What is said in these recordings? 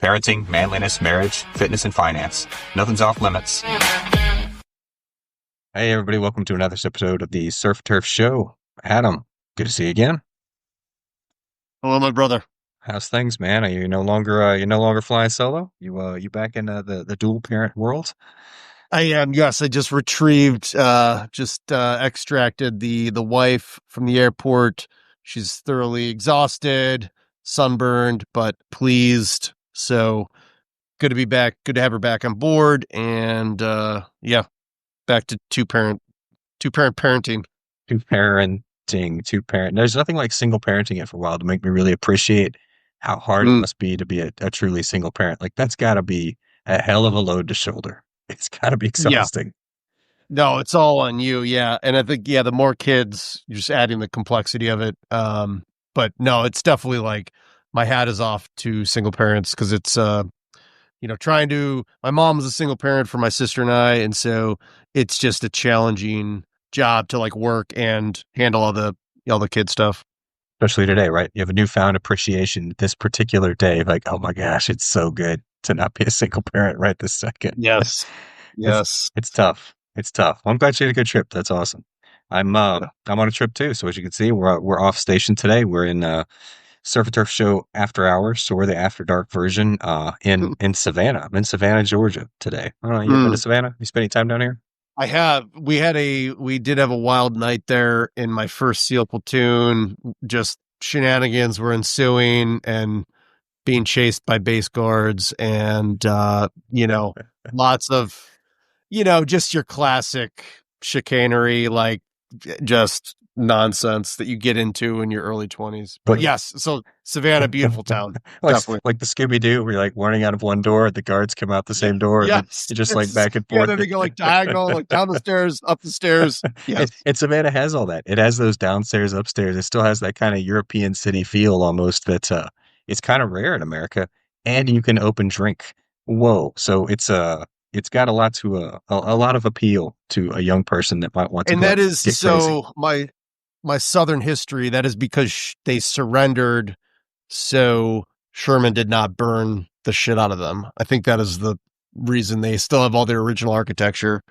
Parenting, manliness, marriage, fitness, and finance. Nothing's off limits. Hey, everybody. Welcome to another episode of the Surf Turf Show. Adam, good to see you again. Hello, my brother. How's things, man? Are you no longer flying solo? You back in the dual parent world? I am. Yes, I just retrieved, extracted the wife from the airport. She's thoroughly exhausted, sunburned, but pleased. So good to be back. Good to have her back on board. And back to two parent parenting. Two parent. There's nothing like single parenting it for a while to make me really appreciate how hard it must be to be a truly single parent. Like that's got to be a hell of a load to shoulder. It's got to be exhausting. No, it's all on you. Yeah. And I think, the more kids, you're just adding the complexity of it. But no, it's definitely like my hat is off to single parents because it's, my mom was a single parent for my sister and I. And so it's just a challenging job to like work and handle all the kid stuff. Especially today, right? You have a newfound appreciation this particular day. Like, oh my gosh, it's so good to not be a single parent right this second. Yes. Yes. It's tough. It's tough. Well, I'm glad you had a good trip. That's awesome. I'm on a trip too. So as you can see, we're off station today. We're in Surf and Turf Show after hours. So we're the after dark version in Savannah. I'm in Savannah, Georgia today. I don't know. You ever been to Savannah? You spend any time down here? I have. We did have a wild night there in my first SEAL platoon. Just shenanigans were ensuing and being chased by base guards and, lots of, just your classic chicanery, like just nonsense that you get into in your early 20s. But yes, so Savannah, beautiful town. Definitely. Like the Scooby-Doo, where you're like running out of one door, the guards come out the same door, and you're just like back and forth. Yeah, then they go like diagonal, like down the stairs, up the stairs. Yes. And Savannah has all that. It has those downstairs, upstairs. It still has that kind of European city feel almost that it's kind of rare in America. And you can open drink. Whoa. So it's got a lot to a lot of appeal to a young person that might want to. And that is so crazy. My Southern history, that is because they surrendered so Sherman did not burn the shit out of them. I think that is the reason they still have all their original architecture.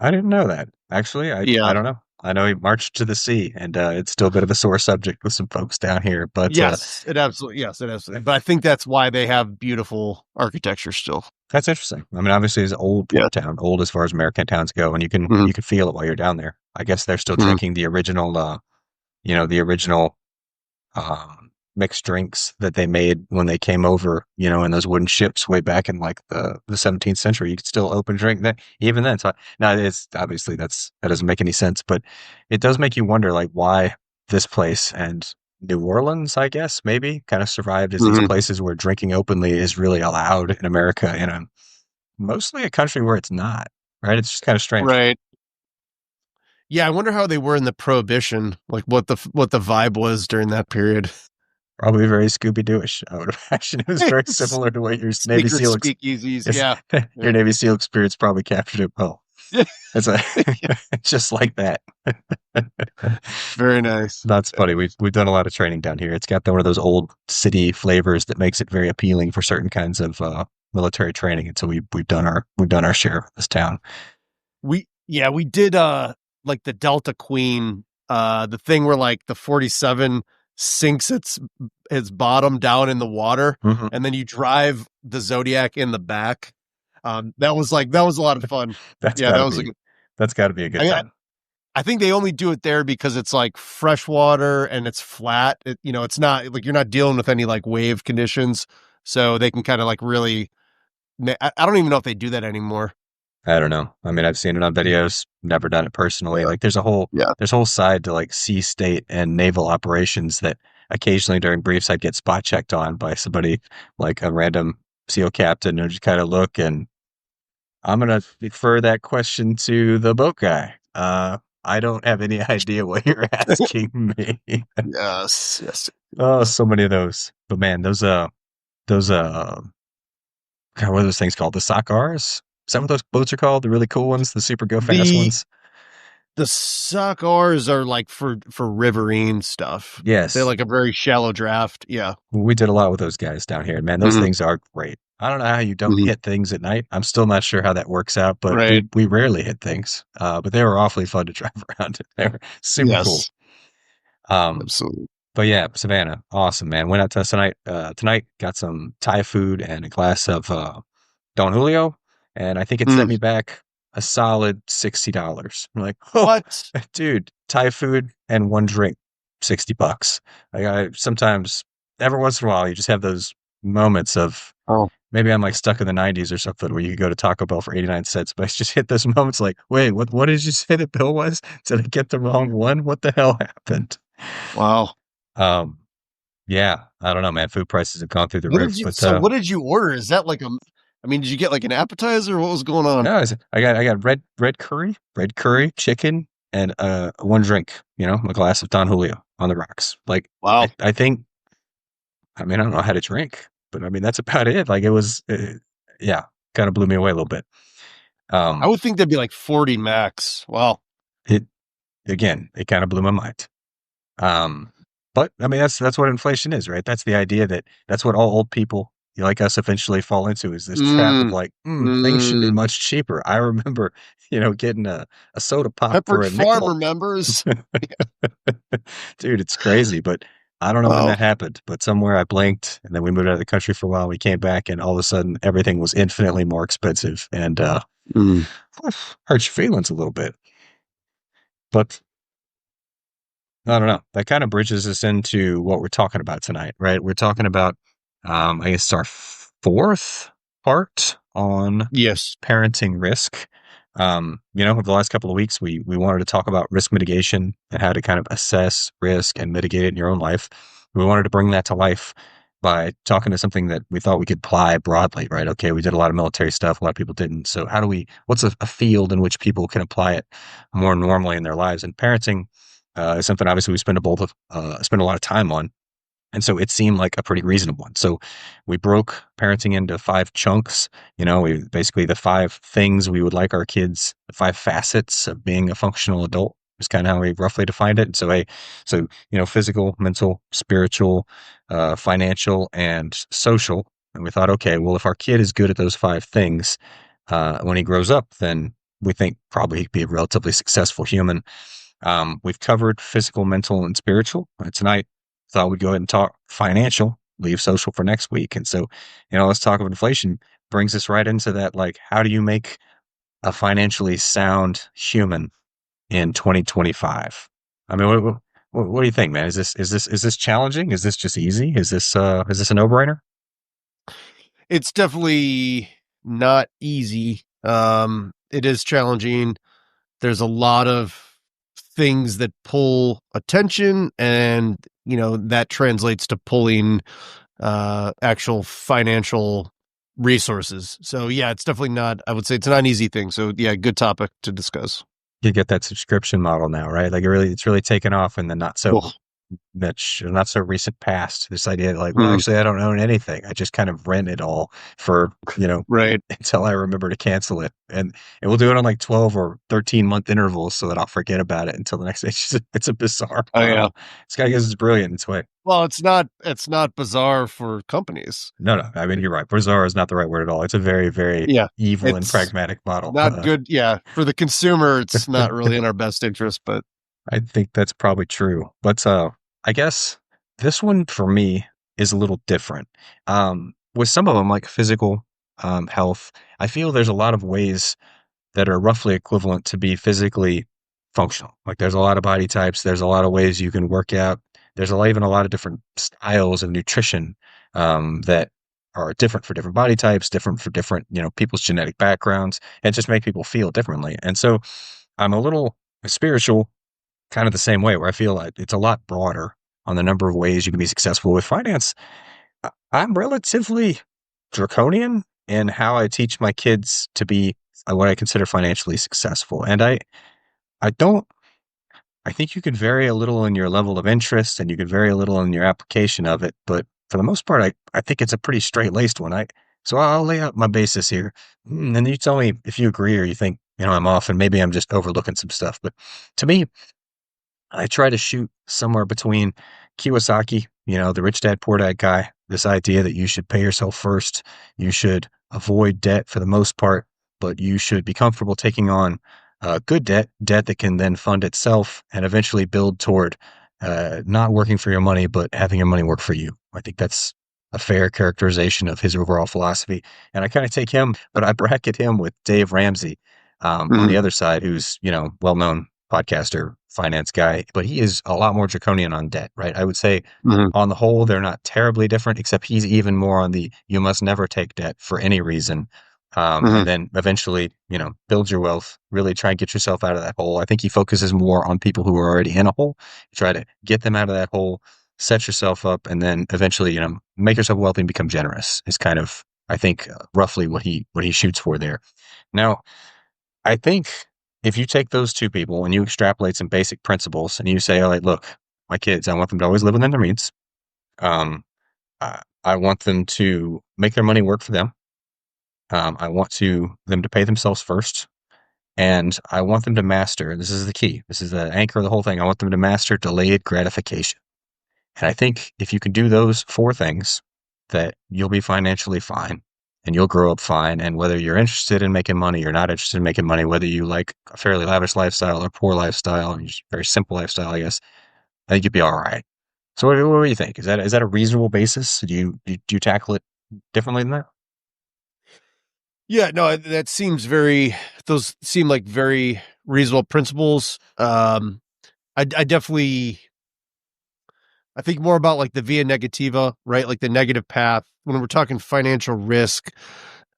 I didn't know that. Actually, I don't know. I know he marched to the sea, and it's still a bit of a sore subject with some folks down here. But it absolutely. But I think that's why they have beautiful architecture still. That's interesting. I mean, obviously, it's an old port town, old as far as American towns go, and you can feel it while you're down there. I guess they're still drinking the original, mixed drinks that they made when they came over, in those wooden ships way back in like the 17th century. You could still open drink that even then. So now it's obviously that doesn't make any sense, but it does make you wonder like why this place and New Orleans, I guess, maybe kind of survived as these places where drinking openly is really allowed in America in mostly a country where it's not, right? It's just kind of strange. Right. Yeah. I wonder how they were in the Prohibition, like what the vibe was during that period. Probably very Scooby-Doo-ish, I would imagine. It was very similar to what your Navy SEAL speakeasies. Your Navy SEAL experience probably captured it well. It's just like that. Very nice. That's funny. We've done a lot of training down here. It's got one of those old city flavors that makes it very appealing for certain kinds of military training. And so we've done our share of this town. We did like the Delta Queen, the thing where like the 47 sinks its bottom down in the water, and then you drive the Zodiac in the back. That was a lot of fun. That's got to be a good time. I think they only do it there because it's like freshwater and it's flat. It's not like you're not dealing with any like wave conditions, so they can kind of like really. I don't even know if they do that anymore. I don't know. I mean, I've seen it on videos, never done it personally. Like there's a whole side to like sea state and naval operations that occasionally during briefs I'd get spot checked on by somebody like a random SEAL captain and just kind of look, and I'm going to defer that question to the boat guy. I don't have any idea what you're asking me. Yes. Oh, so many of those. But man, those God, what are those things called? The SOCRs? Is that what those boats are called? The really cool ones, the super go fast ones? The SOCRs are like for riverine stuff. Yes. They're like a very shallow draft. Yeah. We did a lot with those guys down here. Man, those things are great. I don't know how you don't Mhm. hit things at night. I'm still not sure how that works out, but Right. we rarely hit things. But they were awfully fun to drive around. They were super cool. Yes. Um, Absolutely. but yeah, Savannah, awesome, man. Went out to tonight. Tonight got some Thai food and a glass of Don Julio, and I think it set Mm. me back a solid $60. I'm like, oh, What? dude, Thai food and one drink, $60. Like I sometimes, every once in a while, you just have those moments of Oh, maybe I'm like stuck in the 90s or something where you could go to Taco Bell for 89 cents, but I just hit those moments like, wait, what did you say the bill was? Did I get the wrong one? What the hell happened? wow. Um, yeah, I don't know, man. Food prices have gone through the What roof, did you? but So, what did you order? Is that like a? I mean, did you get like an appetizer? What was going on? no, I got red curry, chicken, and one drink. You know, a glass of Don Julio on the rocks. Like Wow. I think, I mean, I don't know how to drink, but I mean that's about it. Like it was, yeah, kind of blew me away a little bit. I would think that'd be like 40 max. Wow. It again, it kind of blew my mind. Um, but I mean, that's what inflation is, right? That's the idea that that's what all old people like us eventually fall into is this trap of Mm, like, things should be mm. much cheaper. I remember, getting a soda pop for Peppered a Farm nickel. remembers. Dude, it's crazy, but I don't know when Wow. that happened, but somewhere I blinked and then we moved out of the country for a while. We came back and all of a sudden everything was infinitely more expensive and, Mm. hurt your feelings a little bit. But I don't know. That kind of bridges us into what we're talking about tonight, right? We're talking about, I guess, our fourth part on Yes. parenting risk. Over the last couple of weeks, we wanted to talk about risk mitigation and how to kind of assess risk and mitigate it in your own life. We wanted to bring that to life by talking to something that we thought we could apply broadly, right? Okay, we did a lot of military stuff, a lot of people didn't. So what's a field in which people can apply it more normally in their lives? And parenting is something obviously we spend a lot of time on. And so it seemed like a pretty reasonable one. So we broke parenting into 5 chunks. We basically the 5 things we would like our kids, the 5 facets of being a functional adult is kind of how we roughly defined it. Physical, mental, spiritual, financial, and social. And we thought, okay, well, if our kid is good at those 5 things, when he grows up, then we think probably he'd be a relatively successful human. We've covered physical, mental, and spiritual. Tonight, thought we'd go ahead and talk financial, leave social for next week. And so, let's talk of inflation brings us right into that. Like, how do you make a financially sound human in 2025? I mean, what do you think, man? Is this challenging? Is this just easy? Is this a no brainer? It's definitely not easy. It is challenging. There's a lot of things that pull attention, and that translates to pulling actual financial resources. So yeah, it's definitely not, I would say it's not an easy thing. So yeah, good topic to discuss. You get that subscription model now, right? Like it's really taken off in the Oh, not so recent past. This idea like, well, mm, actually, I don't own anything. I just kind of rent it all for, right. until I remember to cancel it. And we'll do it on like 12 or 13-month intervals so that I'll forget about it until the next day. It's a bizarre Oh yeah. model. This guy is brilliant in its way. Well, it's not bizarre for companies. No, no. I mean, you're right. Bizarre is not the right word at all. It's a very, very Yeah. evil and It's pragmatic model. not good. Yeah. For the consumer, it's not really in our best interest, but I think that's probably true. But I guess this one for me is a little different. With some of them, like physical health, I feel there's a lot of ways that are roughly equivalent to be physically functional. Like there's a lot of body types, there's a lot of ways you can work out. Even a lot of different styles of nutrition that are different for different body types, different for different, people's genetic backgrounds, and just make people feel differently. And so I'm a little spiritual kind of the same way where I feel like it's a lot broader on the number of ways you can be successful with finance. I'm relatively draconian in how I teach my kids to be what I consider financially successful. And I don't, I think you could vary a little in your level of interest and you could vary a little in your application of it. But for the most part, I think it's a pretty straight laced one. So I'll lay out my basis here. And then you tell me if you agree or you think, I'm off and maybe I'm just overlooking some stuff. But to me, I try to shoot somewhere between Kiyosaki, the rich dad, poor dad guy, this idea that you should pay yourself first, you should avoid debt for the most part, but you should be comfortable taking on good debt that can then fund itself and eventually build toward not working for your money, but having your money work for you. I think that's a fair characterization of his overall philosophy. And I kind of take him, but I bracket him with Dave Ramsey on the other side, who's, well-known podcaster, finance guy, but he is a lot more draconian on debt, right? I would say on the whole, they're not terribly different, except he's even more on the you must never take debt for any reason. And then eventually, build your wealth, really try and get yourself out of that hole. I think he focuses more on people who are already in a hole, try to get them out of that hole, set yourself up, and then eventually, make yourself wealthy and become generous is kind of, I think, roughly what he shoots for there. Now, I think if you take those two people and you extrapolate some basic principles and you say, all right, look, my kids, I want them to always live within their means. I want them to make their money work for them. I want them to pay themselves first. And I want them to master, this is the key, this is the anchor of the whole thing. I want them to master delayed gratification. And I think if you can do those four things, that you'll be financially fine and you'll grow up fine. And whether you're interested in making money or not interested in making money, whether you like a fairly lavish lifestyle or poor lifestyle, or just very simple lifestyle, I guess, I think you'd be all right. So what do you think? Is that a reasonable basis? Do you tackle it differently than that? Yeah, no, those seem like very reasonable principles. I definitely, I think more about like the via negativa, right? Like the negative path. When we're talking financial risk,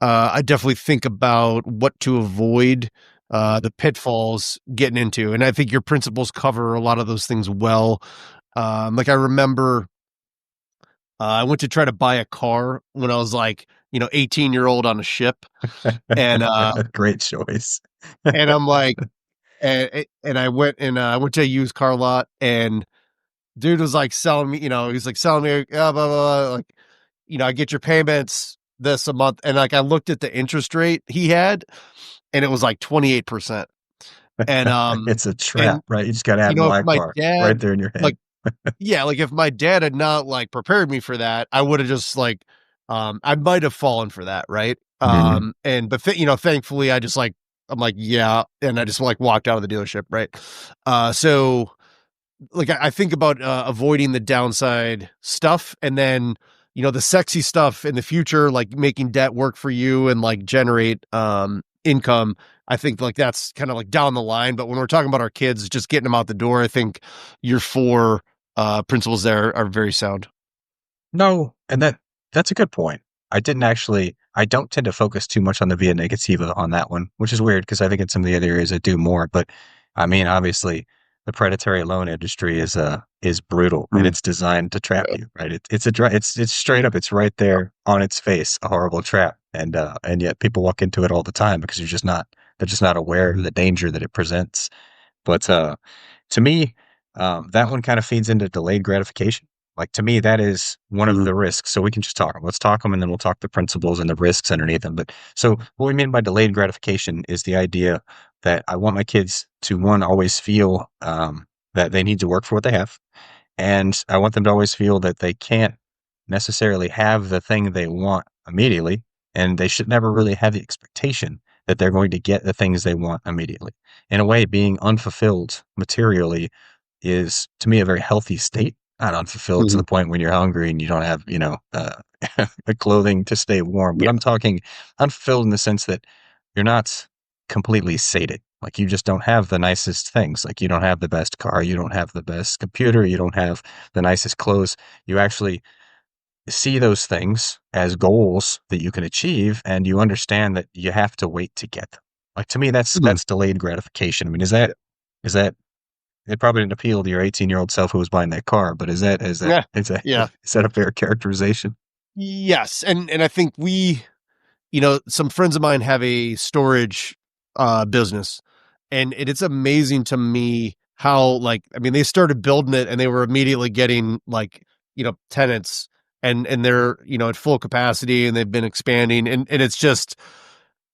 I definitely think about what to avoid, the pitfalls getting into. And I think your principles cover a lot of those things well. Like I remember, I went to try to buy a car when I was like, 18-year-old on a ship. And, Great choice. and I'm like, and I went to a used car lot, and dude was like selling me, he's like selling me, blah, blah, blah, like, I get your payments this a month. And like, I looked at the interest rate he had, and it was like 28%. And, It's a trap, right? You just got to add if my LIBOR right dad, there in your head. like, yeah, like if my dad had not like prepared me for that, I would have just like, I might have fallen for that. Right. Thankfully I just like, I'm like, yeah. And I just like walked out of the dealership. Right. So like I think about avoiding the downside stuff, and then the sexy stuff in the future, like making debt work for you and like generate income. I think like that's kind of like down the line, but when we're talking about our kids, just getting them out the door, I think your four principles there are very sound. No, and that's a good point. I don't tend to focus too much on the via negativa on that one, which is weird because I think in some of the other areas I do more. But I mean, obviously, the predatory loan industry is brutal and it's designed to trap you, right? It's straight up, it's right there on its face, a horrible trap, and yet people walk into it all the time because they're just not aware of the danger that it presents. But to me, that one kind of feeds into delayed gratification. Like to me, that is one of the risks. So we can just talk them. Let's talk them, and then we'll talk the principles and the risks underneath them. But so what we mean by delayed gratification is the idea that I want my kids to one always feel that they need to work for what they have, and I want them to always feel that they can't necessarily have the thing they want immediately, and they should never really have the expectation that they're going to get the things they want immediately. In a way, being unfulfilled materially is, to me, a very healthy state. Not unfulfilled to the point when you're hungry and you don't have, clothing to stay warm. But I'm talking unfulfilled in the sense that you're not completely sated. Like you just don't have the nicest things. Like you don't have the best car. You don't have the best computer. You don't have the nicest clothes. You actually see those things as goals that you can achieve, and you understand that you have to wait to get them. Like to me, that's delayed gratification. I mean, is that it probably didn't appeal to your 18-year-old self who was buying that car, but is that Yeah. is that a fair characterization? Yes. And I think some friends of mine have a storage business, and it's amazing to me how like, I mean, they started building it and they were immediately getting like, tenants, and they're, at full capacity, and they've been expanding, and it's just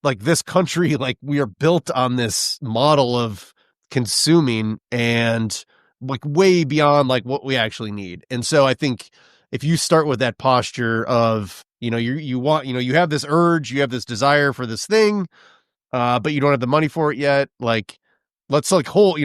like this country, like we are built on this model of consuming, and like way beyond like what we actually need. And so I think if you start with that posture of, you want, you have this urge, you have this desire for this thing, but you don't have the money for it yet. Like, let's like hold,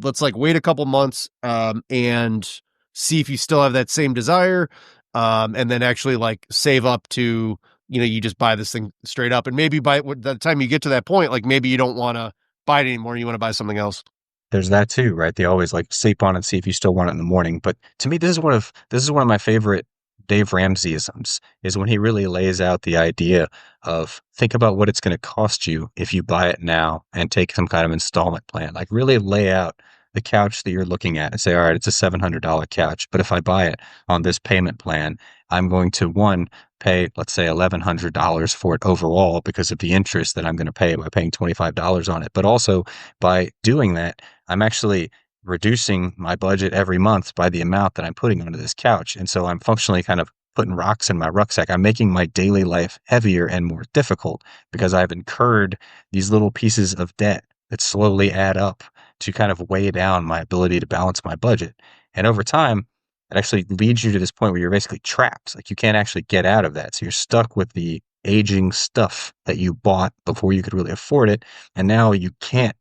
let's like wait a couple months, and see if you still have that same desire. And then actually like save up to, you just buy this thing straight up. And maybe by the time you get to that point, like maybe you don't want to buy it anymore. You want to buy something else. There's that too, right? They always like sleep on it, see if you still want it in the morning. But to me, this is one of my favorite Dave Ramseyisms is when he really lays out the idea of think about what it's going to cost you if you buy it now and take some kind of installment plan. Like really lay out the couch that you're looking at and say, all right, it's a $700 couch, but if I buy it on this payment plan, I'm going to one pay, let's say $1,100 for it overall because of the interest that I'm going to pay by paying $25 on it. But also by doing that, I'm actually reducing my budget every month by the amount that I'm putting onto this couch. And so I'm functionally kind of putting rocks in my rucksack. I'm making my daily life heavier and more difficult because I've incurred these little pieces of debt that slowly add up to kind of weigh down my ability to balance my budget. And over time, it actually leads you to this point where you're basically trapped. Like you can't actually get out of that. So you're stuck with the aging stuff that you bought before you could really afford it. And now you can't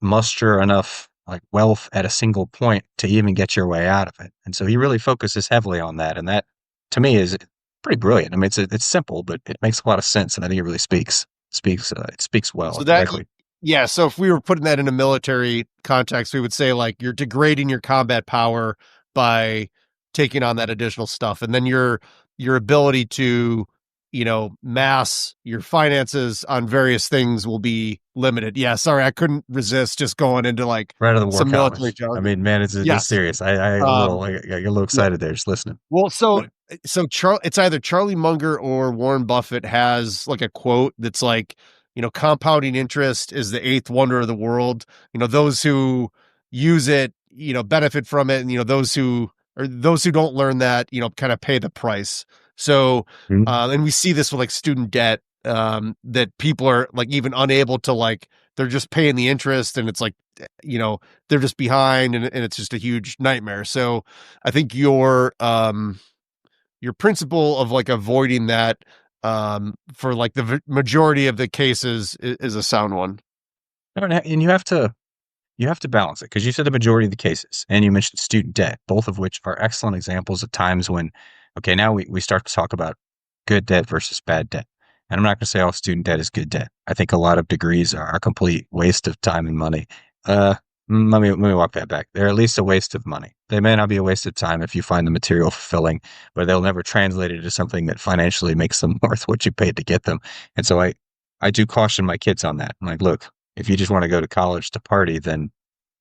muster enough like wealth at a single point to even get your way out of it. And so he really focuses heavily on that. And that to me is pretty brilliant. I mean, it's simple, but it makes a lot of sense. And I think it really it speaks well So that, directly. yeah. So if we were putting that in a military context, we would say like you're degrading your combat power by taking on that additional stuff. And then your ability to, mass your finances on various things will be limited. Yeah. Sorry. I couldn't resist just going into like Right out of the war some military college. I jargon. mean, man, it's Yes. serious. Um, I get a little yeah. excited there just listening. Well, it's either Charlie Munger or Warren Buffett has like a quote that's like, compounding interest is the eighth wonder of the world. Those who use it, benefit from it, and those who don't learn that, kind of pay the price. So, Mhm. and we see this with like student debt, that people are like even unable to like they're just paying the interest, and it's like, they're just behind, and it's just a huge nightmare. So, I think your principle of like avoiding that, for like the majority of the cases is a sound one. And you have to balance it because you said the majority of the cases, and you mentioned student debt, both of which are excellent examples of times when, okay, now we start to talk about good debt versus bad debt. And I'm not going to say all student debt is good debt. I think a lot of degrees are a complete waste of time and money. Uh, let me walk that back. They're at least a waste of money. They may not be a waste of time if you find the material fulfilling, but they'll never translate it into something that financially makes them worth what you paid to get them. And so I do caution my kids on that. I'm like, look, if you just want to go to college to party, then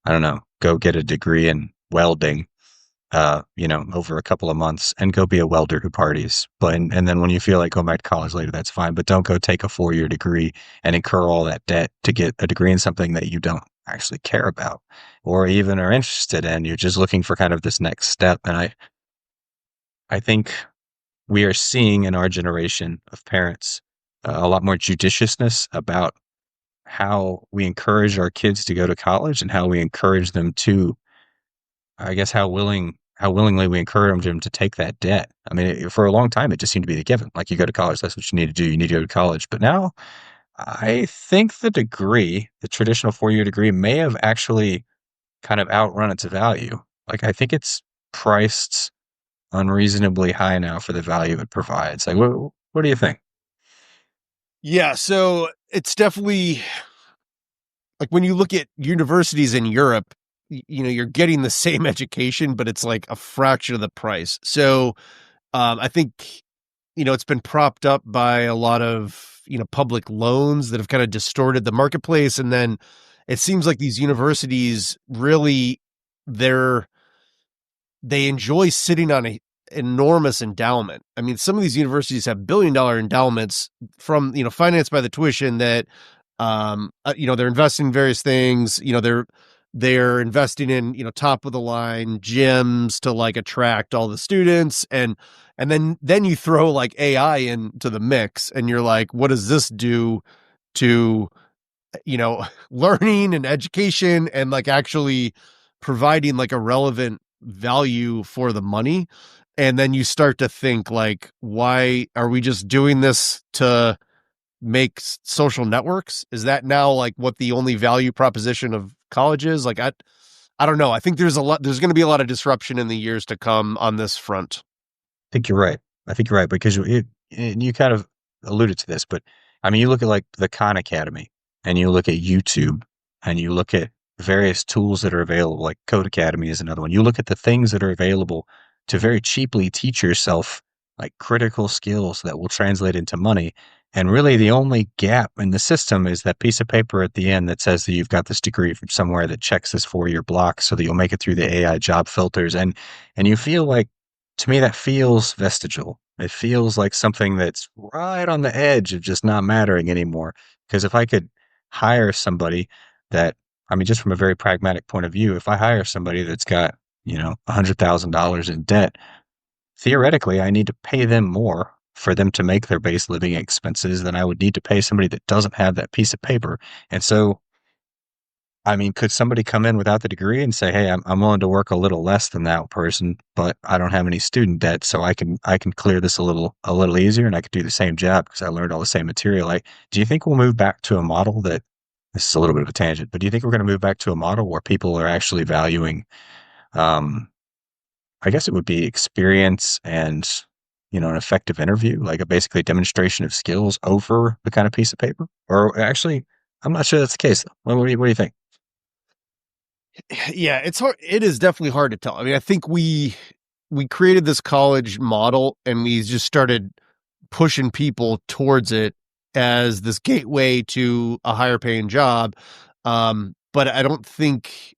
I don't know, go get a degree in welding, over a couple of months and go be a welder who parties. And then when you feel like going back to college later, that's fine. But don't go take a 4-year degree and incur all that debt to get a degree in something that you don't actually care about or even are interested in. You're just looking for kind of this next step. And I think we are seeing in our generation of parents a lot more judiciousness about how we encourage our kids to go to college and how we encourage them to, I guess, how willingly we encourage them to take that debt. I mean, for a long time, it just seemed to be the given. Like you go to college, that's what you need to do. You need to go to college. But now I think the traditional 4-year degree may have actually kind of outrun its value. Like I think it's priced unreasonably high now for the value it provides. Like, what do you think? Yeah, so it's definitely like when you look at universities in Europe, you're getting the same education, but it's like a fraction of the price. So, I think, it's been propped up by a lot of, public loans that have kind of distorted the marketplace. And then it seems like these universities really, they're, they enjoy sitting on a enormous endowment. I mean, some of these universities have $1 billion endowments from, financed by the tuition that, they're investing in various things. They're investing in, top of the line gyms to like attract all the students. And then you throw like AI into the mix and you're like, what does this do to, learning and education and like actually providing like a relevant value for the money. And then you start to think like, why are we just doing this to make social networks? Is that now like what the only value proposition of college is? Like, I don't know. I think there's going to be a lot of disruption in the years to come on this front. Think you're right. I think you're right because you kind of alluded to this, but I mean, you look at like the Khan Academy and you look at YouTube and you look at various tools that are available, like Code Academy is another one. You look at the things that are available to very cheaply teach yourself like critical skills that will translate into money. And really the only gap in the system is that piece of paper at the end that says that you've got this degree from somewhere that checks this 4-year block so that you'll make it through the AI job filters. And you feel like, to me, that feels vestigial. It feels like something that's right on the edge of just not mattering anymore. Because if I could hire somebody that, I mean, just from a very pragmatic point of view, if I hire somebody that's got, $100,000 in debt, theoretically, I need to pay them more for them to make their base living expenses than I would need to pay somebody that doesn't have that piece of paper. And so, I mean, could somebody come in without the degree and say, "Hey, I'm willing to work a little less than that person, but I don't have any student debt, so I can clear this a little easier, and I could do the same job because I learned all the same material." Like, do you think we'll move back to a model that this is a little bit of a tangent, but do you think we're going to move back to a model where people are actually valuing, um, I guess it would be experience and an effective interview, like a basically demonstration of skills over the kind of piece of paper? Or actually, I'm not sure that's the case. What do you think? Yeah, it's hard. It is definitely hard to tell. I mean, I think we created this college model and we just started pushing people towards it as this gateway to a higher paying job. But I don't think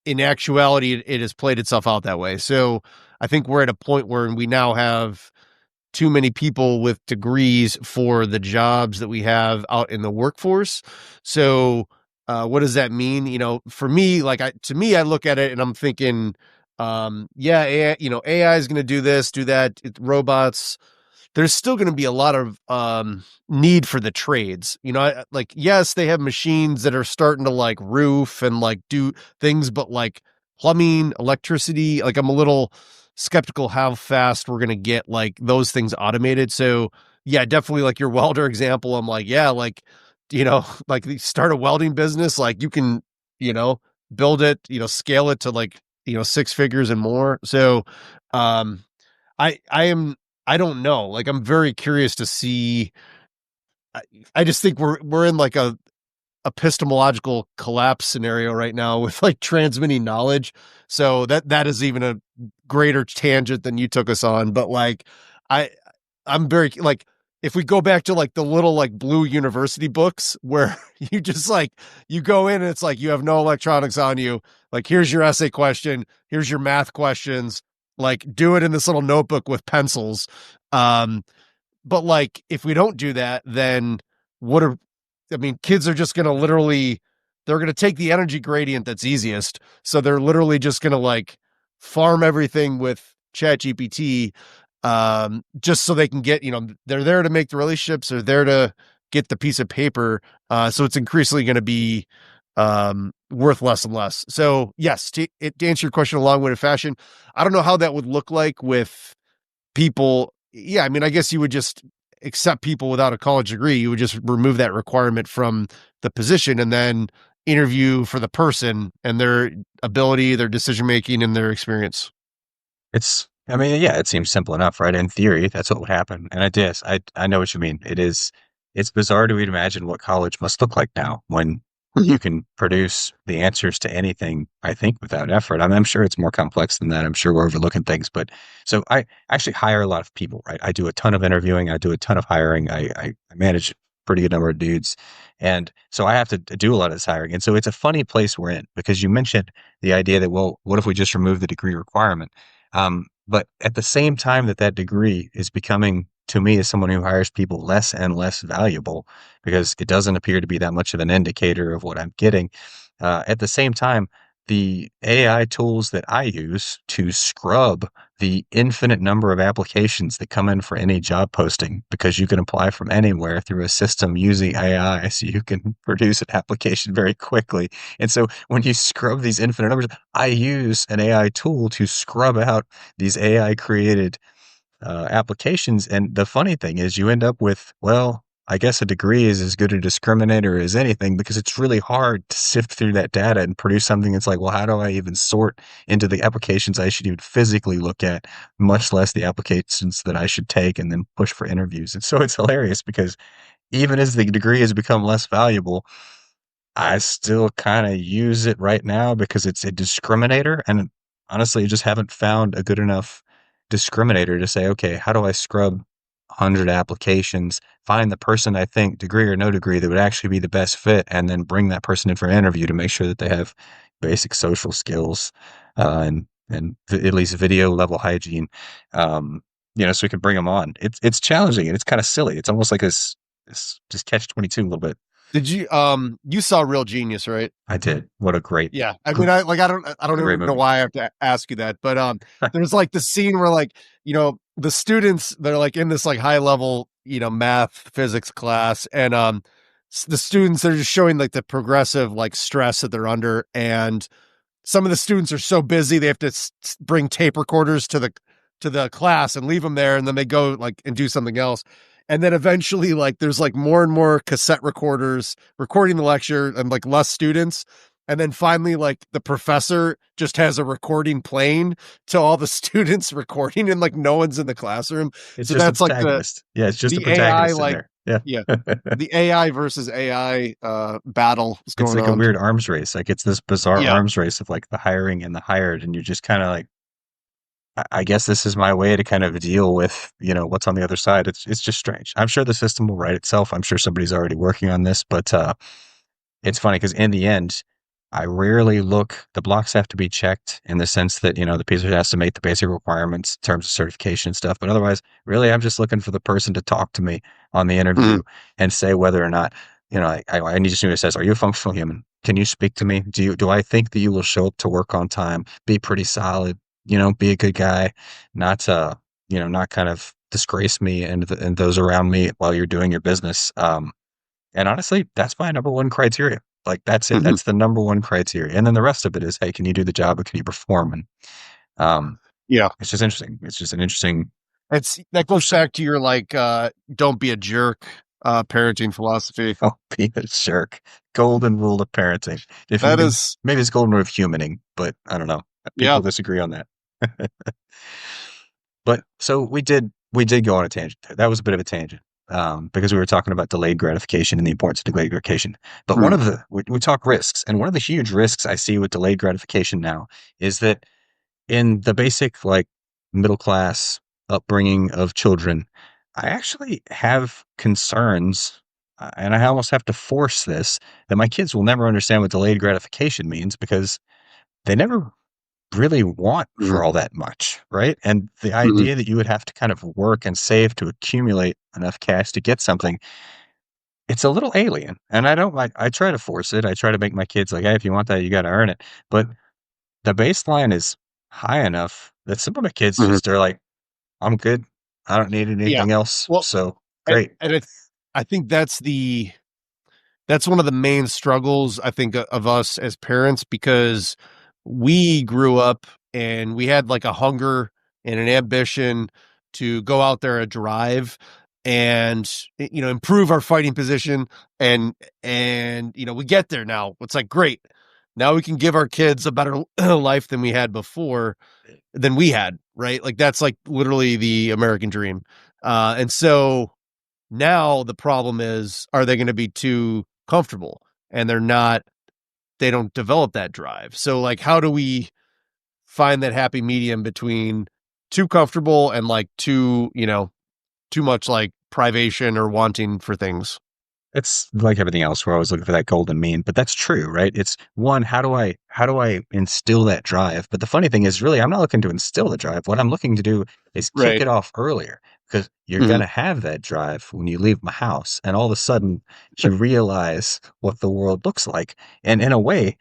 in actuality it has played itself out that way. So I think we're at a point where we now have too many people with degrees for the jobs that we have out in the workforce. So, what does that mean? For me, to me, I look at it and I'm thinking, yeah, AI, AI is going to do this, do that. Robots, there's still going to be a lot of need for the trades. Like, yes, they have machines that are starting to like roof and like do things, but like plumbing, electricity, like I'm a little skeptical how fast we're going to get like those things automated. So, yeah, definitely like your welder example. I'm like, yeah, like, like you start a welding business, like you can, you know, build it, scale it to like, 6 figures and more. So, um, I don't know. Like, I'm very curious to see. I, I just think we're in like a epistemological collapse scenario right now with like transmitting knowledge. So that is even a greater tangent than you took us on. But like, I I'm very like if we go back to like the little like blue university books where you just like you go in and it's like you have no electronics on you. Like here's your essay question, here's your math questions. Like do it in this little notebook with pencils. Um, but like, if we don't do that, then what are, I mean, kids are just going to literally, they're going to take the energy gradient that's easiest. So they're literally just going to like farm everything with ChatGPT, just so they can get, they're there to make the relationships, they're there to get the piece of paper. So it's increasingly going to be, worth less and less. So yes, to answer your question in a long-winded fashion, I don't know how that would look like with people. Yeah, I mean, I guess you would just accept people without a college degree. You would just remove that requirement from the position and then interview for the person and their ability, their decision making, and their experience. I mean, yeah, it seems simple enough, right? In theory, that's what would happen. And it is. I know what you mean. It's bizarre to imagine what college must look like now when you can produce the answers to anything, I think, without effort. I'm sure it's more complex than that. I'm sure we're overlooking things. But so I actually hire a lot of people, right? I do a ton of interviewing. I do a ton of hiring. I manage a pretty good number of dudes. And so I have to do a lot of this hiring. And so it's a funny place we're in because you mentioned the idea that, well, what if we just remove the degree requirement? But at the same time that degree is becoming, to me, as someone who hires people, less and less valuable because it doesn't appear to be that much of an indicator of what I'm getting. At the same time, the AI tools that I use to scrub the infinite number of applications that come in for any job posting, because you can apply from anywhere through a system using AI, so you can produce an application very quickly. And so when you scrub these infinite numbers, I use an AI tool to scrub out these AI created applications. And the funny thing is, you end up with, well, I guess a degree is as good a discriminator as anything, because it's really hard to sift through that data and produce something that's like, well, how do I even sort into the applications I should even physically look at, much less the applications that I should take and then push for interviews. And so it's hilarious, because even as the degree has become less valuable, I still kind of use it right now because it's a discriminator. And honestly, I just haven't found a good enough discriminator to say, okay, how do I scrub 100 applications, find the person I think, degree or no degree, that would actually be the best fit, and then bring that person in for an interview to make sure that they have basic social skills, at least video level hygiene, so we can bring them on. It's challenging and it's kind of silly. It's almost like this just catch 22 a little bit. Did you you saw Real Genius, right? I did. What a great, Yeah. I mean, I don't great even know movie. why I have to ask you that, but there's like the scene where like, the students, they're like in this like high level, math, physics class, and the students, they're just showing like the progressive like stress that they're under, and some of the students are so busy they have to bring tape recorders to the class and leave them there, and then they go like and do something else. And then eventually, like, there's like more and more cassette recorders recording the lecture and like less students. And then finally, like, the professor just has a recording playing to all the students recording, and like no one's in the classroom. It's So just a that's like protagonist. Yeah, it's just a the AI, protagonist in like, there. Yeah. yeah, the AI versus AI battle is It's going like a on. weird arms race. Like, it's this bizarre Yeah. arms race of like the hiring and the hired, and you're just kind of like, I guess this is my way to kind of deal with, what's on the other side. It's just strange. I'm sure the system will write itself. I'm sure somebody's already working on this, but it's funny because in the end, I rarely look. The blocks have to be checked in the sense that, the piece has to meet the basic requirements in terms of certification and stuff. But otherwise, really, I'm just looking for the person to talk to me on the interview Mhm. and say whether or not, I need to see who says, "Are you a functional human? Can you speak to me? Do I think that you will show up to work on time? Be pretty solid. Be a good guy, not not kind of disgrace me and those around me while you're doing your business." And honestly, that's my number one criteria. Like, that's it. Mhm. That's the number one criteria. And then the rest of it is, hey, can you do the job and can you perform? And um, Yeah. it's just interesting. It's just an interesting That goes pursuit. back to your like don't be a jerk parenting philosophy. Oh, be a jerk. Golden rule of parenting. If you That can, is, maybe it's golden rule of humaning, but I don't know. yeah. People disagree on that. But so we did go on a tangent there. That was a bit of a tangent, because we were talking about delayed gratification and the importance of delayed gratification. But one Mm. of we talk risks, and one of the huge risks I see with delayed gratification now is that in the basic, like, middle class upbringing of children, I actually have concerns, and I almost have to force this, that my kids will never understand what delayed gratification means, because they never really want Mhm. for all that much, right? And the Mhm. idea that you would have to kind of work and save to accumulate enough cash to get something, it's a little alien. And I don't like, I try to force it. I try to make my kids like, hey, if you want that, you got to earn it. But the baseline is high enough that some of my kids Mhm. just are like, I'm good. I don't need Yeah. anything else. Well, So and, great. and I think that's one of the main struggles, I think, of us as parents, because we grew up and we had like a hunger and an ambition to go out there and drive and improve our fighting position, and we get there now. It's like, great, now we can give our kids a better life than we had before, than we had, right? Like, that's like literally the American dream. And so now the problem is, are they going to be too comfortable? And they don't develop that drive. So like, how do we find that happy medium between too comfortable and like too much like privation or wanting for things? It's like everything else. We're always looking for that golden mean, but that's true, right? It's one, how do I instill that drive? But the funny thing is, really, I'm not looking to instill the drive. What I'm looking to do is kick Right. it off earlier, because you're Mhm. gonna have that drive when you leave my house, and all of a sudden you realize what the world looks like. And in a way,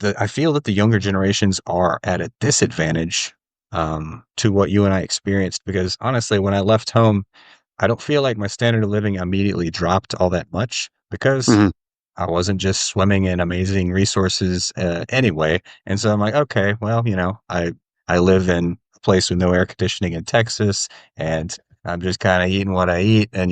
I feel that the younger generations are at a disadvantage to what you and I experienced. Because honestly, when I left home, I don't feel like my standard of living immediately dropped all that much because Mhm. I wasn't just swimming in amazing resources anyway. And so I'm like, okay, well, I live in a place with no air conditioning in Texas, and I'm just kind of eating what I eat. And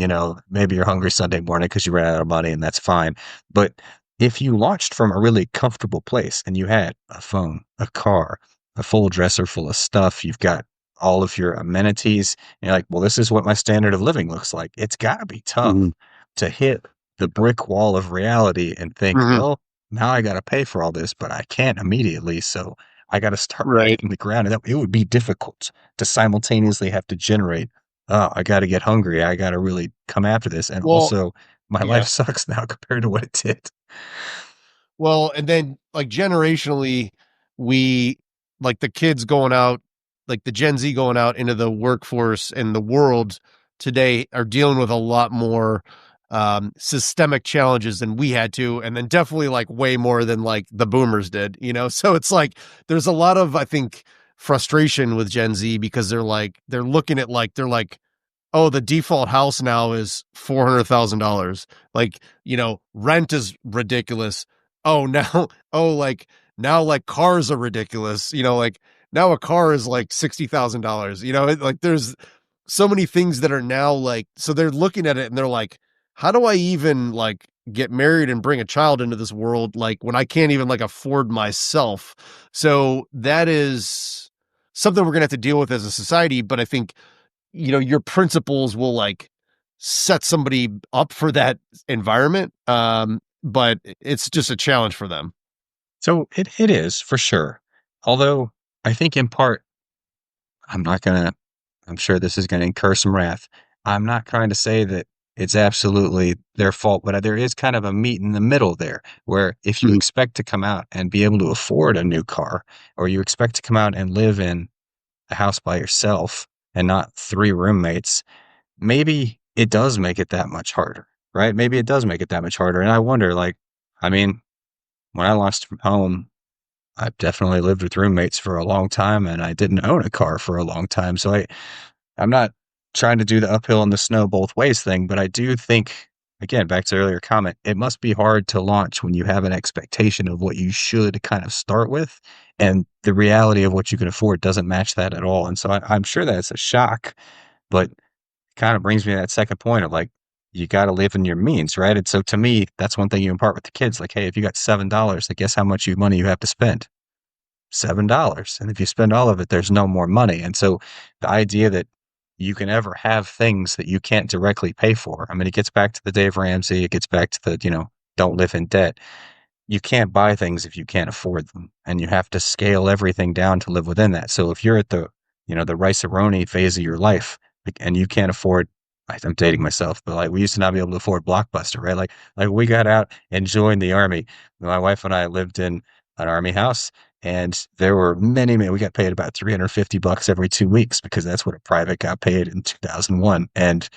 maybe you're hungry Sunday morning because you ran out of money, and that's fine. But if you launched from a really comfortable place and you had a phone, a car, a full dresser full of stuff, you've got all of your amenities, and you're like, well, this is what my standard of living looks like. It's got to be tough Mhm. to hit the brick wall of reality and think, Mhm. well, now I got to pay for all this, but I can't immediately. So I got to start Right. breaking the ground. And it would be difficult to simultaneously have to generate, oh, I got to get hungry. I got to really come after this. And Well, also, my life yeah. sucks now compared to what it did. Well, and then like generationally, we like the kids going out, like the Gen Z going out into the workforce and the world today are dealing with a lot more systemic challenges than we had to, and then definitely like way more than like the boomers did, you know? So it's like there's a lot of, I think, frustration with Gen Z because they're looking at like they're like, oh, the default house now is $400,000. Like, rent is ridiculous. Oh, now, oh, like now, like cars are ridiculous. Like now a car is like $60,000. Like there's so many things that are now like, so they're looking at it and they're like, how do I even like get married and bring a child into this world? Like when I can't even like afford myself. So that is something we're going to have to deal with as a society. But I think your principles will like set somebody up for that environment. But it's just a challenge for them. So it is for sure. Although I think in part, I'm not going to I'm sure this is going to incur some wrath. I'm not trying to say that it's absolutely their fault, but there is kind of a meet in the middle there where if you Mhm. expect to come out and be able to afford a new car, or you expect to come out and live in a house by yourself and not three roommates, maybe it does make it that much harder, right? Maybe it does make it that much harder. And I wonder, like, I mean, when I lost from home, I've definitely lived with roommates for a long time and I didn't own a car for a long time. So I'm not trying to do the uphill and the snow both ways thing, but I do think, again, back to the earlier comment, it must be hard to launch when you have an expectation of what you should kind of start with, and the reality of what you can afford doesn't match that at all. And so I'm sure that it's a shock, but it kind of brings me to that second point of like, you got to live in your means, right? And so to me, that's one thing you impart with the kids. Like, hey, if you got $7, like guess how much money you have to spend? $7. And if you spend all of it, there's no more money. And so the idea that you can ever have things that you can't directly pay for. I mean, it gets back to the Dave Ramsey, it gets back to the, don't live in debt. You can't buy things if you can't afford them. And you have to scale everything down to live within that. So if you're at the rice-a-roni phase of your life and you can't afford, I'm dating myself, but like we used to not be able to afford Blockbuster, right? Like we got out and joined the army. My wife and I lived in an army house, and there were many, we got paid about $350 every 2 weeks because that's what a private got paid in 2001. And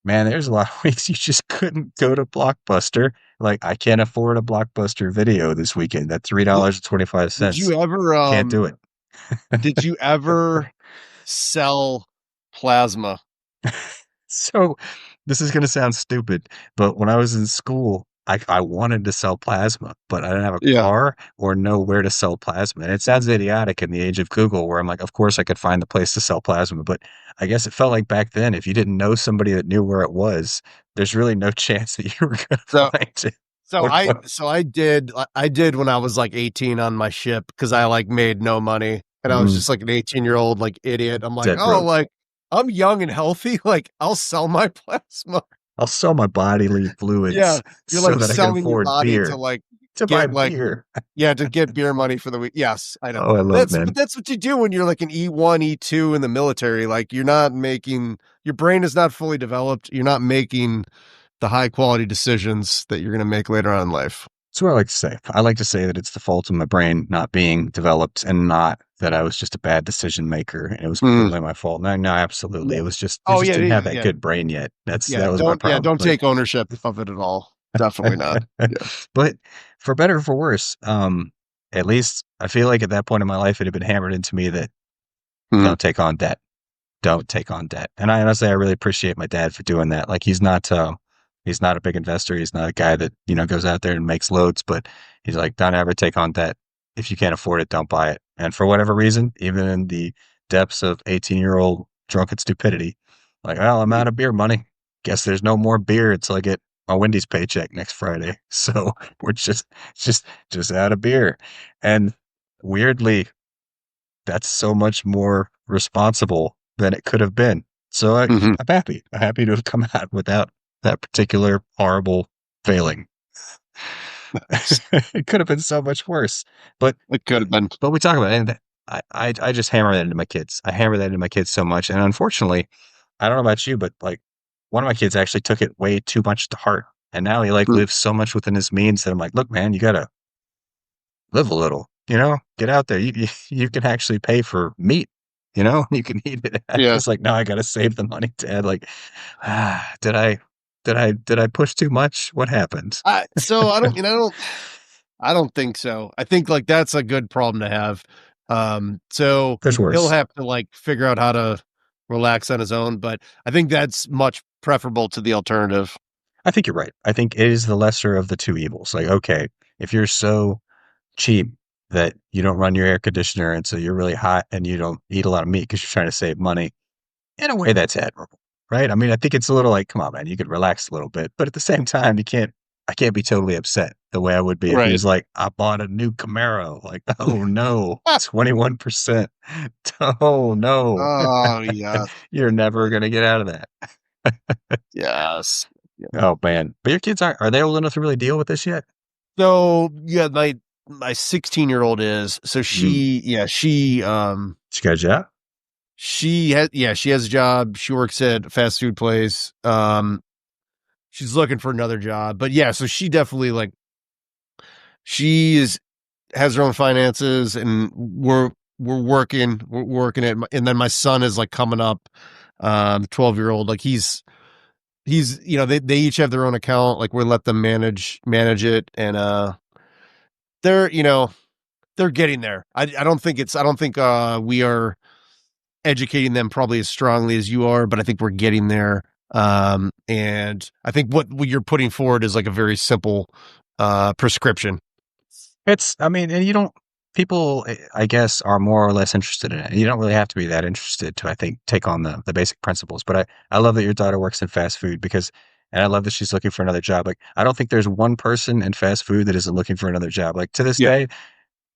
man, there's a lot of weeks you just couldn't go to Blockbuster. Like, I can't afford a Blockbuster video this weekend. That What did $3.25. you ever Can't do it. did you ever sell plasma? So this is going to sound stupid, but when I was in school, I wanted to sell plasma, but I didn't have a Yeah. car or know where to sell plasma. And it sounds idiotic in the age of Google, where I'm like, of course I could find the place to sell plasma. But I guess it felt like back then, if you didn't know somebody that knew where it was, there's really no chance that you were going to So find it. so I did when I was like 18 on my ship because I like made no money and I was Mm, just like an 18-year-old like idiot. I'm like, dead oh, broke. like I'm young and healthy. Like I'll sell my plasma. I'll sell my bodily Yeah. fluids You're so like that I can selling your afford body to beer, like to buy get like beer. yeah, to get beer money for the week. Yes, I know. Oh, I love it, But man. that's what you do when you're like an E1, E2 in the military. Like you're not making your brain is not fully developed. You're not making the high quality decisions that you're going to make later on in life. That's what I like to say. I like to say that it's the fault of my brain not being developed and not that I was just a bad decision maker and it was Mm. completely my fault. No, no, absolutely. Yeah. It was just, I Oh just yeah, didn't have that yeah, good brain yet. yeah. That was my problem. Don't take ownership of it at all. Definitely not. Yeah. But for better or for worse, at least I feel like at that point in my life, it had been hammered into me that Don't take on debt. Don't take on debt. And I honestly, I really appreciate my dad for doing that. Like he's not a big investor. He's not a guy that, goes out there and makes loads, but he's like, don't ever take on debt. If you can't afford it, don't buy it. And for whatever reason, even in the depths of 18-year-old drunken stupidity, like, well, I'm out of beer money. Guess there's no more beer until I get my Wendy's paycheck next Friday. So we're just out of beer. And weirdly, that's so much more responsible than it could have been. So Mhm. I'm happy. I'm happy to have come out without that particular horrible failing. It could have been so much worse. But It could have been. we talk about it, and I just hammer that into my kids. I hammer that into my kids so much. And unfortunately, I don't know about you, but like one of my kids actually took it way too much to heart. And now he like Mm. lives so much within his means that I'm like, look, man, you gotta live a little, get out there. You can actually pay for meat, you can eat it. Yeah. It's like, no, I got to save the money, Dad. Like, did I push too much? What happened? So I don't think so. I think like that's a good problem to have. So There's he'll worse. have to like figure out how to relax on his own, but I think that's much preferable to the alternative. I think you're right. I think it is the lesser of the two evils. Like, okay, if you're so cheap that you don't run your air conditioner and so you're really hot and you don't eat a lot of meat because you're trying to save money, in a way that's admirable, right? I mean, I think it's a little like, come on, man, you could relax a little bit, but at the same time, I can't be totally upset the way I would be if he Right. was like, I bought a new Camaro. Like, oh no, 21%. Oh no, Oh yeah. you're never going to get out of that. Yes. Yeah. Oh man. But your kids are they old enough to really deal with this yet? So yeah, my 16-year-old is so she She got a job? she has a job. She works at a fast food place. She's looking for another job, but yeah, so she definitely like has her own finances, and we're working it. And then my son is like coming up, 12-year-old. Like he's they each have their own account. Like we let them manage it, and they're they're getting there. I don't think we are educating them probably as strongly as you are, but I think we're getting there. And I think what you're putting forward is like a very simple prescription. I mean, and you don't, people, I guess, are more or less interested in it. You don't really have to be that interested to, I think, take on the basic principles. But I love that your daughter works in fast food and I love that she's looking for another job. Like, I don't think there's one person in fast food that isn't looking for another job. Like, to this Yeah. day,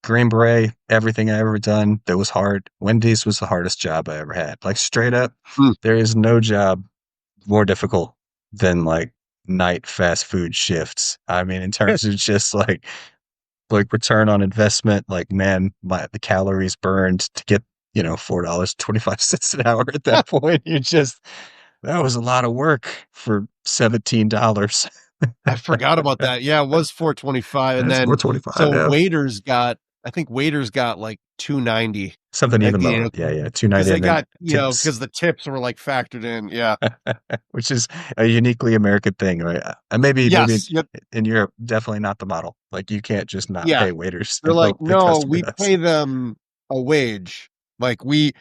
Green Beret, everything I ever done that was hard. Wendy's was the hardest job I ever had. Like, straight up, there is no job more difficult than like night fast food shifts. I mean, in terms of just like return on investment, like man, the calories burned to get, $4.25 an hour at that point. That was a lot of work for $17. I forgot about that. Yeah, it was 425, and That's then 425. so Yeah. waiters got like 290. Something even You lower. know, Yeah. because 290 they and then got tips, because the tips were like factored in. Yeah. which is a uniquely American thing, right? Maybe Yes. Yep. in Europe, definitely not the model. Like you can't just not Yeah. pay waiters They're and like, hope the no, customer we does. pay them a wage. Like we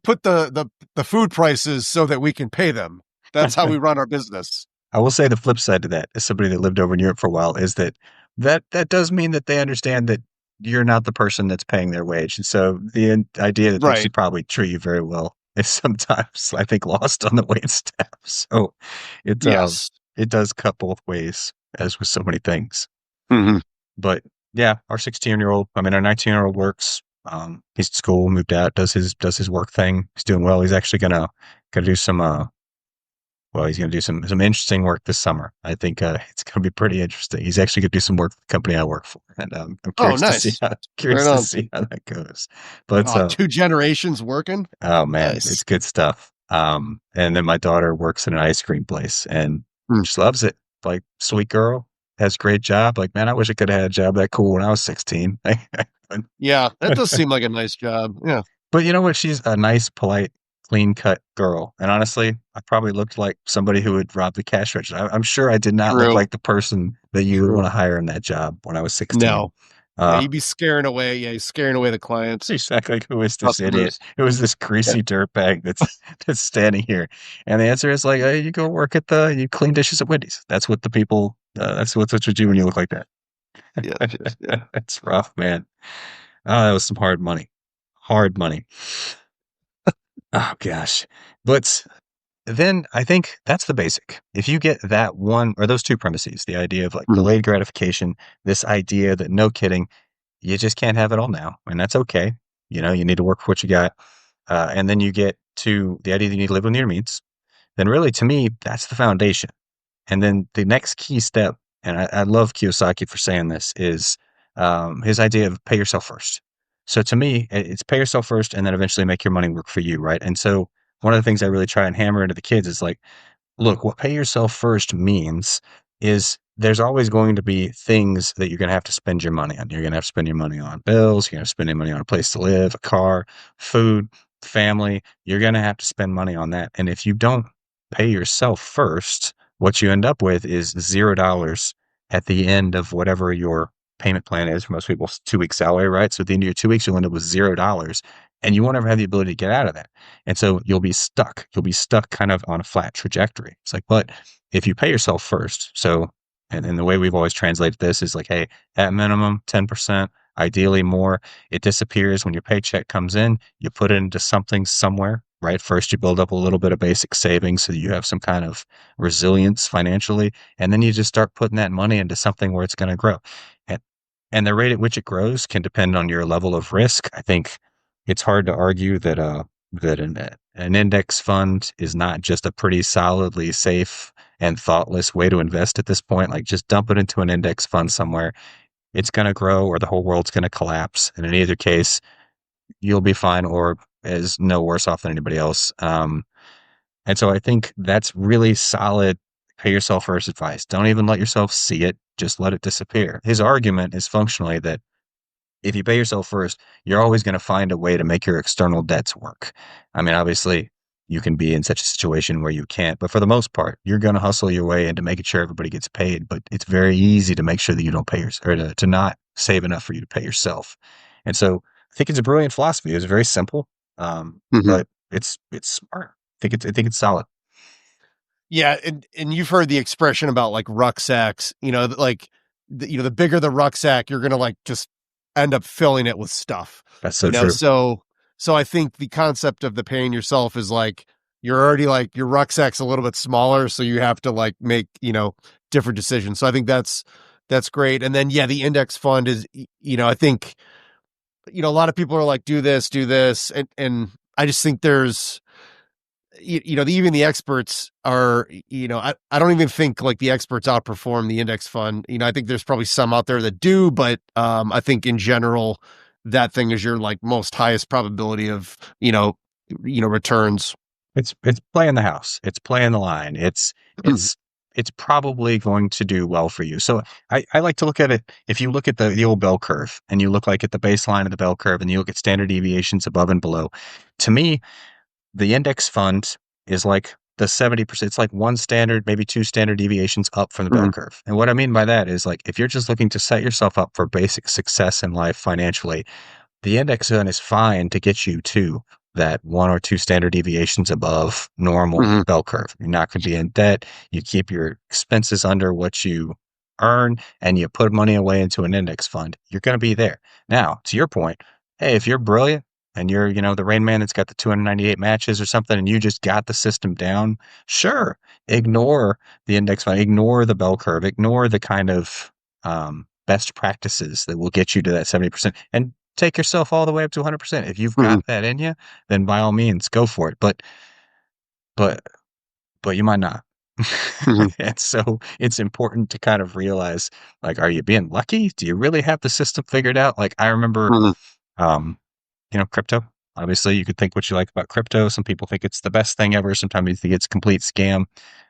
put the food prices so that we can pay them. That's how we run our business. I will say the flip side to that, as somebody that lived over in Europe for a while, is that does mean that they understand that you're not the person that's paying their wage. And so the idea that they Right. should probably treat you very well is sometimes, I think, lost on the wait staff. So Yes. it does cut both ways, as with so many things. Mhm. But yeah, our 16-year-old, I mean, our 19-year-old works. He's at school, moved out, does his work thing. He's doing well. He's actually gonna do some he's going to do some interesting work this summer. I think it's going to be pretty interesting. He's actually going to do some work for the company I work for, and I'm curious to see Nice. how that goes. But 2 generations working. oh man, Nice. it's good stuff. And then my daughter works in an ice cream place and Hmm. just loves it. Like sweet girl, has a great job. Like man, I wish I could have had a job that cool when I was 16. Yeah, that does seem like a nice job. Yeah. But you know what? She's a nice, polite, clean cut girl. And honestly, I probably looked like somebody who would rob the cash register. I'm sure I did not look True. like the person that you would True. want to hire in that job when I was 16. No. Yeah, you'd be scaring away. Yeah, you're scaring away the clients, Exactly. Like, who is this idiot? customers. Who is this greasy dirtbag that's standing here? And the answer is like, hey, you go work at you clean dishes at Wendy's. That's what the people. That's what you do when you look like that. Yes, yes, yeah. That's rough, man. Oh, that was some hard money. Hard money. Oh gosh. But then I think that's the basic. If you get that one or those two premises, the idea of like Mhm. delayed gratification, this idea that no kidding, you just can't have it all now, and that's okay. You know, you need to work for what you got. And then you get to the idea that you need to live within your means. Then really, to me, that's the foundation. And then the next key step, and I love Kiyosaki for saying this, is his idea of pay yourself first. So to me, it's pay yourself first and then eventually make your money work for you, right? And so one of the things I really try and hammer into the kids is like, look, what pay yourself first means is there's always going to be things that you're going to have to spend your money on. You're going to have to spend your money on bills. You're going to spend your money on a place to live, a car, food, family. You're going to have to spend money on that. And if you don't pay yourself first, what you end up with is $0 at the end of whatever your payment plan is. For most people, it's 2 weeks salary, right? So at the end of your 2 weeks, you'll end up with $0 and you won't ever have the ability to get out of that. And so you'll be stuck. You'll be stuck kind of on a flat trajectory. It's like, but if you pay yourself first, so, and the way we've always translated this is like, hey, at minimum, 10%, ideally more. It disappears when your paycheck comes in. You put it into something somewhere, right? First, you build up a little bit of basic savings so that you have some kind of resilience financially. And then you just start putting that money into something where it's going to grow. And, and the rate at which it grows can depend on your level of risk. I think it's hard to argue that an index fund is not just a pretty solidly safe and thoughtless way to invest at this point. Like just dump it into an index fund somewhere. It's going to grow or the whole world's going to collapse. And in either case, you'll be fine or is no worse off than anybody else. And so I think that's really solid pay yourself first advice. Don't even let yourself see it. Just let it disappear. His argument is functionally that if you pay yourself first, you're always going to find a way to make your external debts work. I mean, obviously, you can be in such a situation where you can't, but for the most part, you're going to hustle your way into making sure everybody gets paid. But it's very easy to make sure that you don't pay yourself or to not save enough for you to pay yourself. And so I think it's a brilliant philosophy. It's very simple, Mhm. but it's smart. I think it's solid. Yeah, and you've heard the expression about like rucksacks, like the bigger the rucksack, you're gonna like just end up filling it with stuff. That's so You know, true. so I think the concept of the paying yourself is like you're already like your rucksack's a little bit smaller, so you have to like make, different decisions. So I think that's great. And then yeah, the index fund is I think a lot of people are like do this and I just think there's even the experts are, I don't even think like the experts outperform the index fund. I think there's probably some out there that do, but I think in general, that thing is your like most highest probability of, returns. It's playing the house. It's playing the line. It's it's probably going to do well for you. So I like to look at it. If you look at the old bell curve and you look like at the baseline of the bell curve and you look at standard deviations above and below, to me, the index fund is like the 70%. It's like one standard, maybe two standard deviations up from the bell Mhm, curve. And what I mean by that is like if you're just looking to set yourself up for basic success in life financially, the index zone is fine to get you to that one or two standard deviations above normal mhm, bell curve. You're not going to be in debt. You keep your expenses under what you earn and you put money away into an index fund. You're going to be there. Now, to your point, hey, if you're brilliant and you're, the Rain Man that's got the 298 matches or something and you just got the system down, sure, ignore the index fund, ignore the bell curve, ignore the kind of best practices that will get you to that 70% and take yourself all the way up to 100%. If you've mhm, got that in you, then by all means, go for it. But but you might not. mhm, And so it's important to kind of realize, like, are you being lucky? Do you really have the system figured out? Like I remember, mhm, um, crypto. Obviously, you could think what you like about crypto. Some people think it's the best thing ever. Sometimes you think it's a complete scam.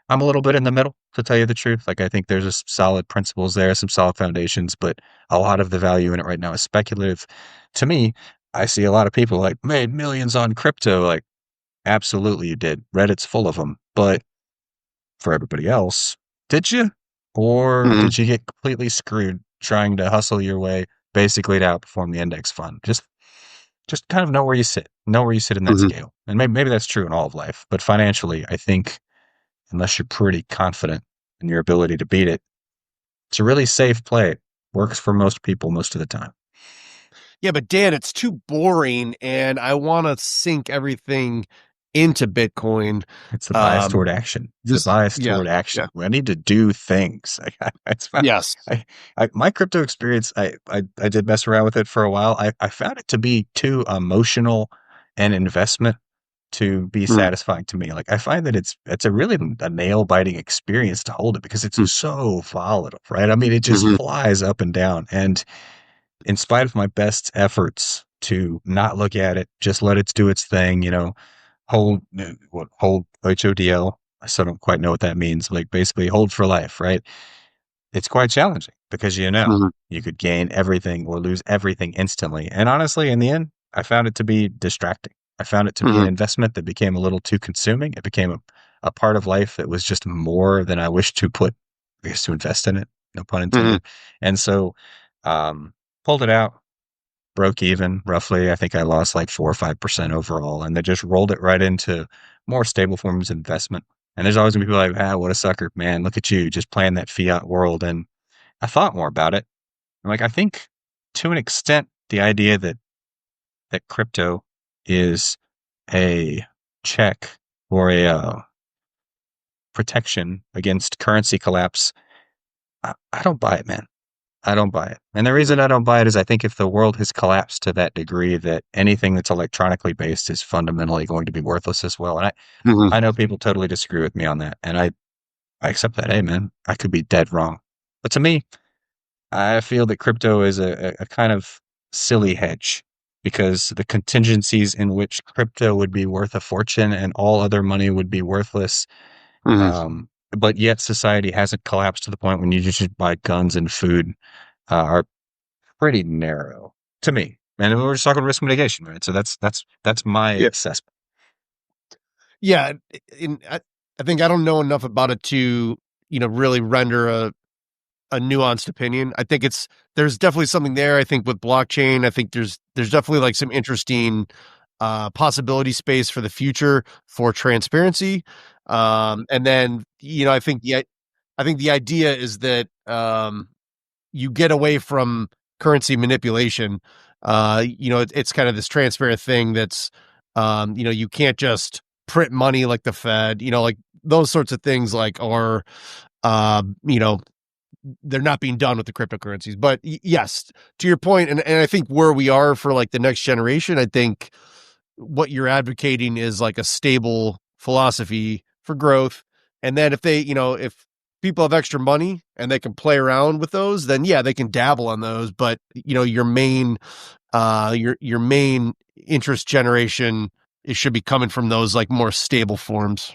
I'm a little bit in the middle, to tell you the truth. Like, I think there's some solid principles there, some solid foundations, but a lot of the value in it right now is speculative. To me, I see a lot of people like made millions on crypto. Like, absolutely, you did. Reddit's full of them. But for everybody else, did you? Or mhm. did you get completely screwed trying to hustle your way basically to outperform the index fund. Just kind of know where you sit in that Mhm. scale. And maybe that's true in all of life, but financially, I think unless you're pretty confident in your ability to beat it, it's a really safe play. Works for most people most of the time. Yeah, but Dan, it's too boring, and I want to sink everything into Bitcoin. It's the bias Um, toward action. It's the just bias yeah, toward yeah, action. I need to do things. That's my, yes, my crypto experience. I did mess around with it for a while. I found it to be too emotional an investment to be mm, satisfying to me. Like I find that it's a really a nail biting experience to hold it because it's mm, so volatile, right? I mean, it just mhm, flies up and down. And in spite of my best efforts to not look at it, just let it do its thing, hold hold HODL. I still don't quite know what that means. Like basically hold for life, right? It's quite challenging because mhm, you could gain everything or lose everything instantly. And honestly, in the end, I found it to be distracting. I found it to be an mhm, investment that became a little too consuming. It became a part of life that was just more than I wished to put, I guess, to invest in it. No pun mhm, intended. And so, um, pulled it out, broke even roughly. I think I lost like 4 or 5% overall, and they just rolled it right into more stable forms of investment. And there's always gonna be people like, what a sucker, man! Look at you, just playing that fiat world. And I thought more about it. I'm like, I think to an extent, the idea that crypto is a check or a protection against currency collapse, I don't buy it, man. I don't buy it. And the reason I don't buy it is I think if the world has collapsed to that degree that anything that's electronically based is fundamentally going to be worthless as well. And mhm, I know people totally disagree with me on that. And I accept that. Hey, man, I could be dead wrong. But to me, I feel that crypto is a kind of silly hedge because the contingencies in which crypto would be worth a fortune and all other money would be worthless. mhm. But yet society hasn't collapsed to the point when you just buy guns and food are pretty narrow to me. And we're just talking risk mitigation, right? So that's my Yeah, assessment. yeah. I think I don't know enough about it to really render a nuanced opinion. I think there's definitely something there. I think with blockchain, I think there's definitely like some interesting possibility space for the future for transparency. And then I think the idea is that you get away from currency manipulation. It's kind of this transparent thing that's you can't just print money like the Fed, like those sorts of things like are you know they're not being done with the cryptocurrencies. But yes, to your point, and I think where we are for like the next generation, I think what you're advocating is like a stable philosophy for growth. And then if people have extra money and they can play around with those, then yeah, they can dabble on those. But your main interest generation, it should be coming from those like more stable forms.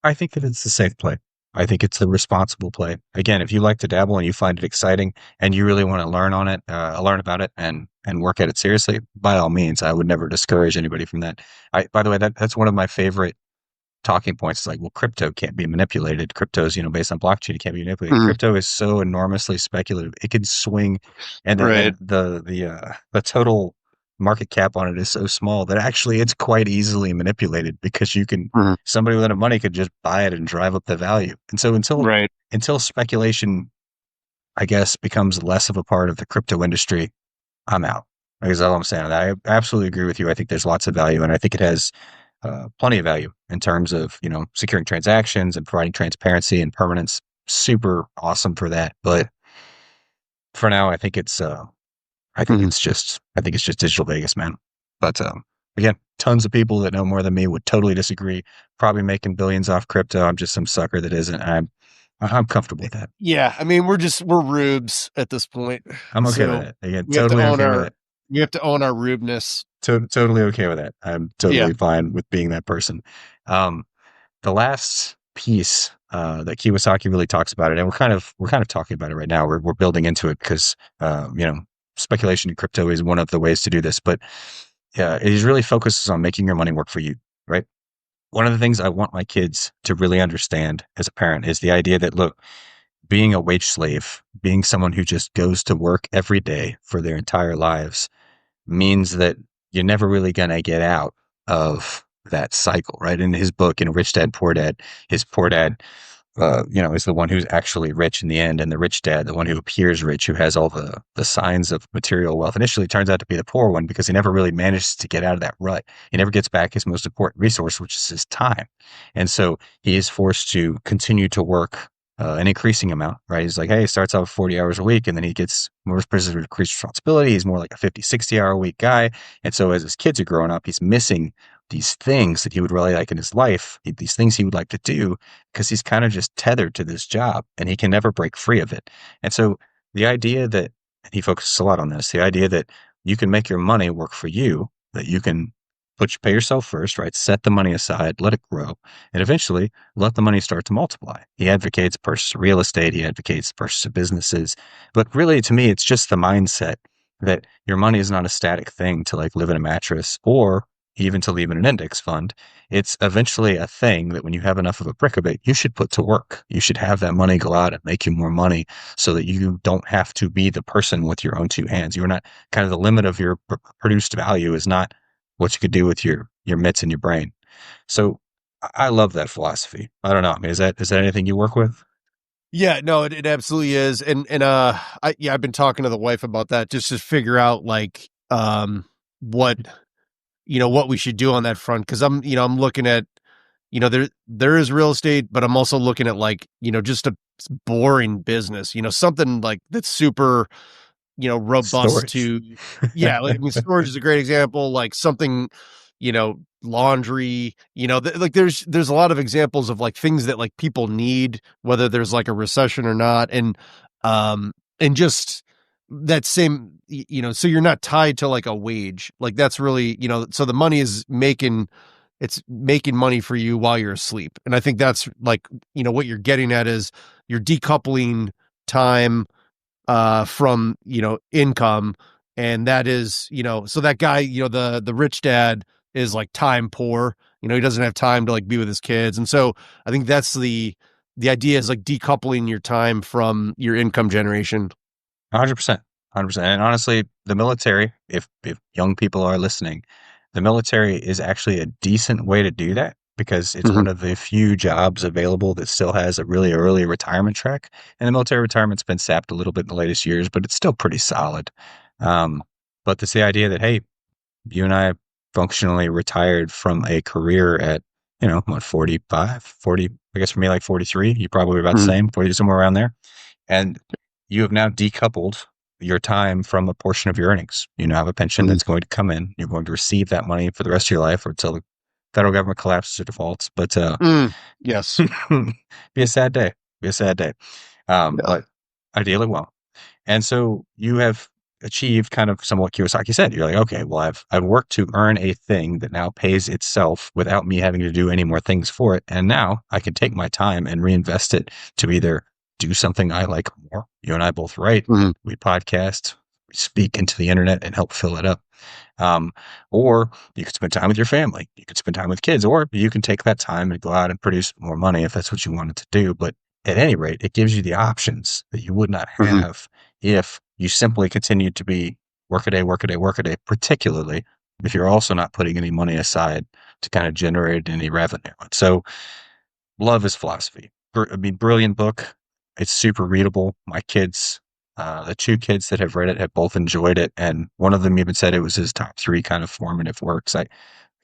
I think that it's a safe play. I think it's a responsible play. Again, if you like to dabble and you find it exciting and you really want to learn about it and work at it seriously, by all means, I would never discourage anybody from that. By the way, that's one of my favorite talking points is like, well, crypto can't be manipulated. Crypto's, based on blockchain, it can't be manipulated. Mhm. Crypto is so enormously speculative. It can swing and Right. the total market cap on it is so small that actually it's quite easily manipulated because Mhm. somebody with enough money could just buy it and drive up the value. And so Right. until speculation, I guess, becomes less of a part of the crypto industry, I'm out. Like, is all I'm saying. I absolutely agree with you. I think there's lots of value, and I think it has plenty of value in terms of securing transactions and providing transparency and permanence. Super awesome for that. But for now, Mhm. I think it's just digital Vegas, man. But again, tons of people that know more than me would totally disagree. Probably making billions off crypto. I'm just some sucker that isn't. I'm comfortable with that. Yeah, I mean, we're rubes at this point, I'm okay with so that. Again, we have to totally own okay with our that. we have to own our rubeness. Totally okay with that. I'm Yeah. totally fine with being that person. Um, the last piece that Kiyosaki really talks about it, and we're kind of talking about it right now. We're building into it because speculation in crypto is one of the ways to do this. But yeah, it really focuses on making your money work for you, right? One of the things I want my kids to really understand as a parent is the idea that look, being a wage slave, being someone who just goes to work every day for their entire lives means that you're never really going to get out of that cycle, right? In his book, in Rich Dad, Poor Dad, his poor dad, is the one who's actually rich in the end, and the rich dad, the one who appears rich, who has all the signs of material wealth, initially turns out to be the poor one because he never really manages to get out of that rut. He never gets back his most important resource, which is his time. And so he is forced to continue to work an increasing amount, right? He's like, hey, he starts out with 40 hours a week, and then he gets more increased responsibility. He's more like a 50, 60-hour a week guy. And so as his kids are growing up, he's missing these things that he would really like in his life, these things he would like to do, because he's kind of just tethered to this job and he can never break free of it. And so the idea that, and he focuses a lot on this, the idea that you can make your money work for you, that you can pay yourself first, right? Set the money aside, let it grow, and eventually let the money start to multiply. He advocates purchase of real estate. He advocates purchase of businesses. But really, to me, it's just the mindset that your money is not a static thing to like live in a mattress or even to leave in an index fund. It's eventually a thing that when you have enough of a brick of it, you should put to work. You should have that money go out and make you more money so that you don't have to be the person with your own two hands. You're not kind of the limit of your produced value is not what you could do with your mitts and your brain. So I love that philosophy. I don't know. I mean, is that anything you work with? Yeah, no, it absolutely is. I've been talking to the wife about that just to figure out like, what, what we should do on that front. Cause I'm looking at, there is real estate, but I'm also looking at like, just a boring business, something like that's super, robust Storage. to, yeah, like, I mean, storage is a great example, like something, laundry, like there's a lot of examples of like things that like people need, whether there's like a recession or not. And just that same, so you're not tied to like a wage, like that's really, so the money is it's making money for you while you're asleep. And I think that's like, what you're getting at is you're decoupling time from income, and that is so that guy, the rich dad is like time poor, he doesn't have time to like be with his kids. And so I think that's the idea is like decoupling your time from your income generation. 100%. 100%. And honestly, the military, if young people are listening, the military is actually a decent way to do that because it's Mhm. one of the few jobs available that still has a really early retirement track. And the military retirement's been sapped a little bit in the latest years, but it's still pretty solid. Um, but it's the idea that, hey, you and I functionally retired from a career at, what, 45, 40, I guess for me, like 43, you probably about the Mhm. same, 40, somewhere around there. And you have now decoupled your time from a portion of your earnings. You now have a pension Mhm. that's going to come in. You're going to receive that money for the rest of your life or until the federal government collapses or defaults. But Yes. be a sad day. Be a sad day. Yeah. But ideally, well. And so you have achieved kind of somewhat Kiyosaki said. You're like, okay, well, I've worked to earn a thing that now pays itself without me having to do any more things for it. And now I can take my time and reinvest it to either do something I like more. You and I both write, Mhm. we podcast, we speak into the internet and help fill it up. Um, or you could spend time with your family. You could spend time with kids, or you can take that time and go out and produce more money if that's what you wanted to do. But at any rate, it gives you the options that you would not Mhm. have if you simply continued to be work a day, work a day, work a day, particularly if you're also not putting any money aside to kind of generate any revenue. So love his philosophy. I mean, brilliant book. It's super readable. My kids, the two kids that have read it have both enjoyed it. And one of them even said it was his top three kind of formative works. I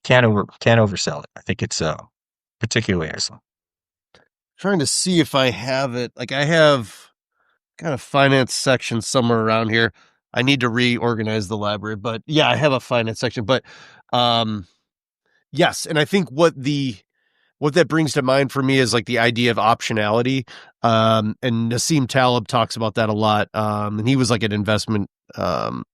can't oversell it. I think it's particularly excellent. Trying to see if I have it. Like I have got a finance section somewhere around here. I need to reorganize the library, but yeah, I have a finance section. But um, yes, and I think what that brings to mind for me is like the idea of optionality. And Nassim Taleb talks about that a lot. And he was like an investment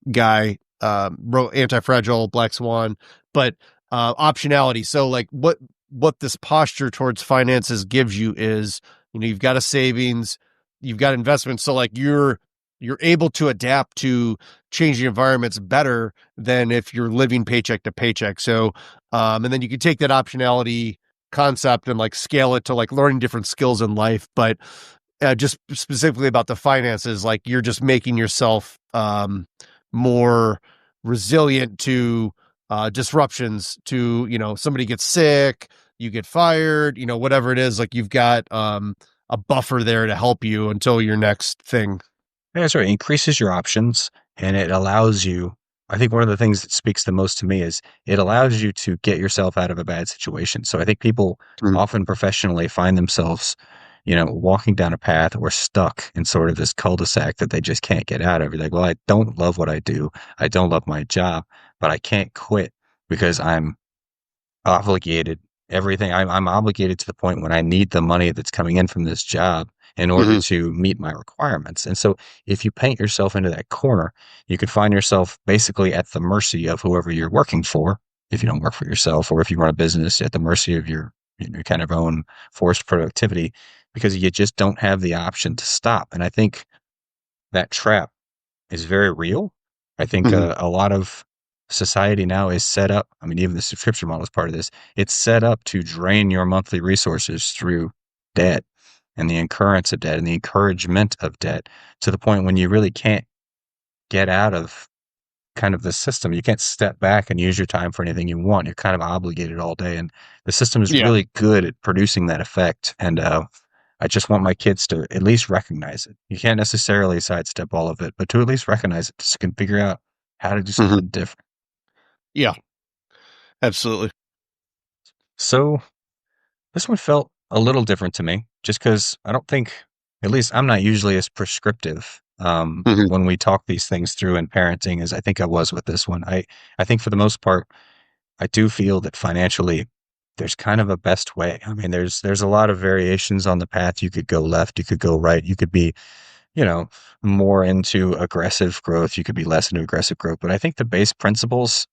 guy, wrote Anti-Fragile, Black Swan, but optionality. So like what this posture towards finances gives you is, you've got a savings, you've got investments. So like you're able to adapt to changing environments better than if you're living paycheck to paycheck. So and then you can take that optionality concept and like scale it to like learning different skills in life. But just specifically about the finances, like you're just making yourself more resilient to disruptions, to, somebody gets sick, you get fired, whatever it is, like you've got a buffer there to help you until your next thing. Yeah, that's right. It increases your options and it allows you. I think one of the things that speaks the most to me is it allows you to get yourself out of a bad situation. So I think people Mhm. often professionally find themselves, walking down a path or stuck in sort of this cul-de-sac that they just can't get out of. You're like, well, I don't love what I do. I don't love my job, but I can't quit because I'm obligated. I'm obligated to the point when I need the money that's coming in from this job in order Mhm. to meet my requirements. And so if you paint yourself into that corner, you could find yourself basically at the mercy of whoever you're working for. If you don't work for yourself, or if you run a business, at the mercy of your kind of own forced productivity, because you just don't have the option to stop. And I think that trap is very real. I think Mhm. a lot of society now is set up. I mean, even the subscription model is part of this. It's set up to drain your monthly resources through debt and the incurrence of debt and the encouragement of debt to the point when you really can't get out of kind of the system. You can't step back and use your time for anything you want. You're kind of obligated all day. And the system is Yeah. really good at producing that effect. And I just want my kids to at least recognize it. You can't necessarily sidestep all of it, but to at least recognize it so you can figure out how to do Mhm. something different. Yeah, absolutely. So this one felt a little different to me just because I don't think, at least I'm not usually as prescriptive Mhm. when we talk these things through in parenting as I think I was with this one. I think for the most part, I do feel that financially there's kind of a best way. I mean, there's a lot of variations on the path. You could go left, you could go right, you could be, you know, more into aggressive growth, you could be less into aggressive growth. But I think the base principles,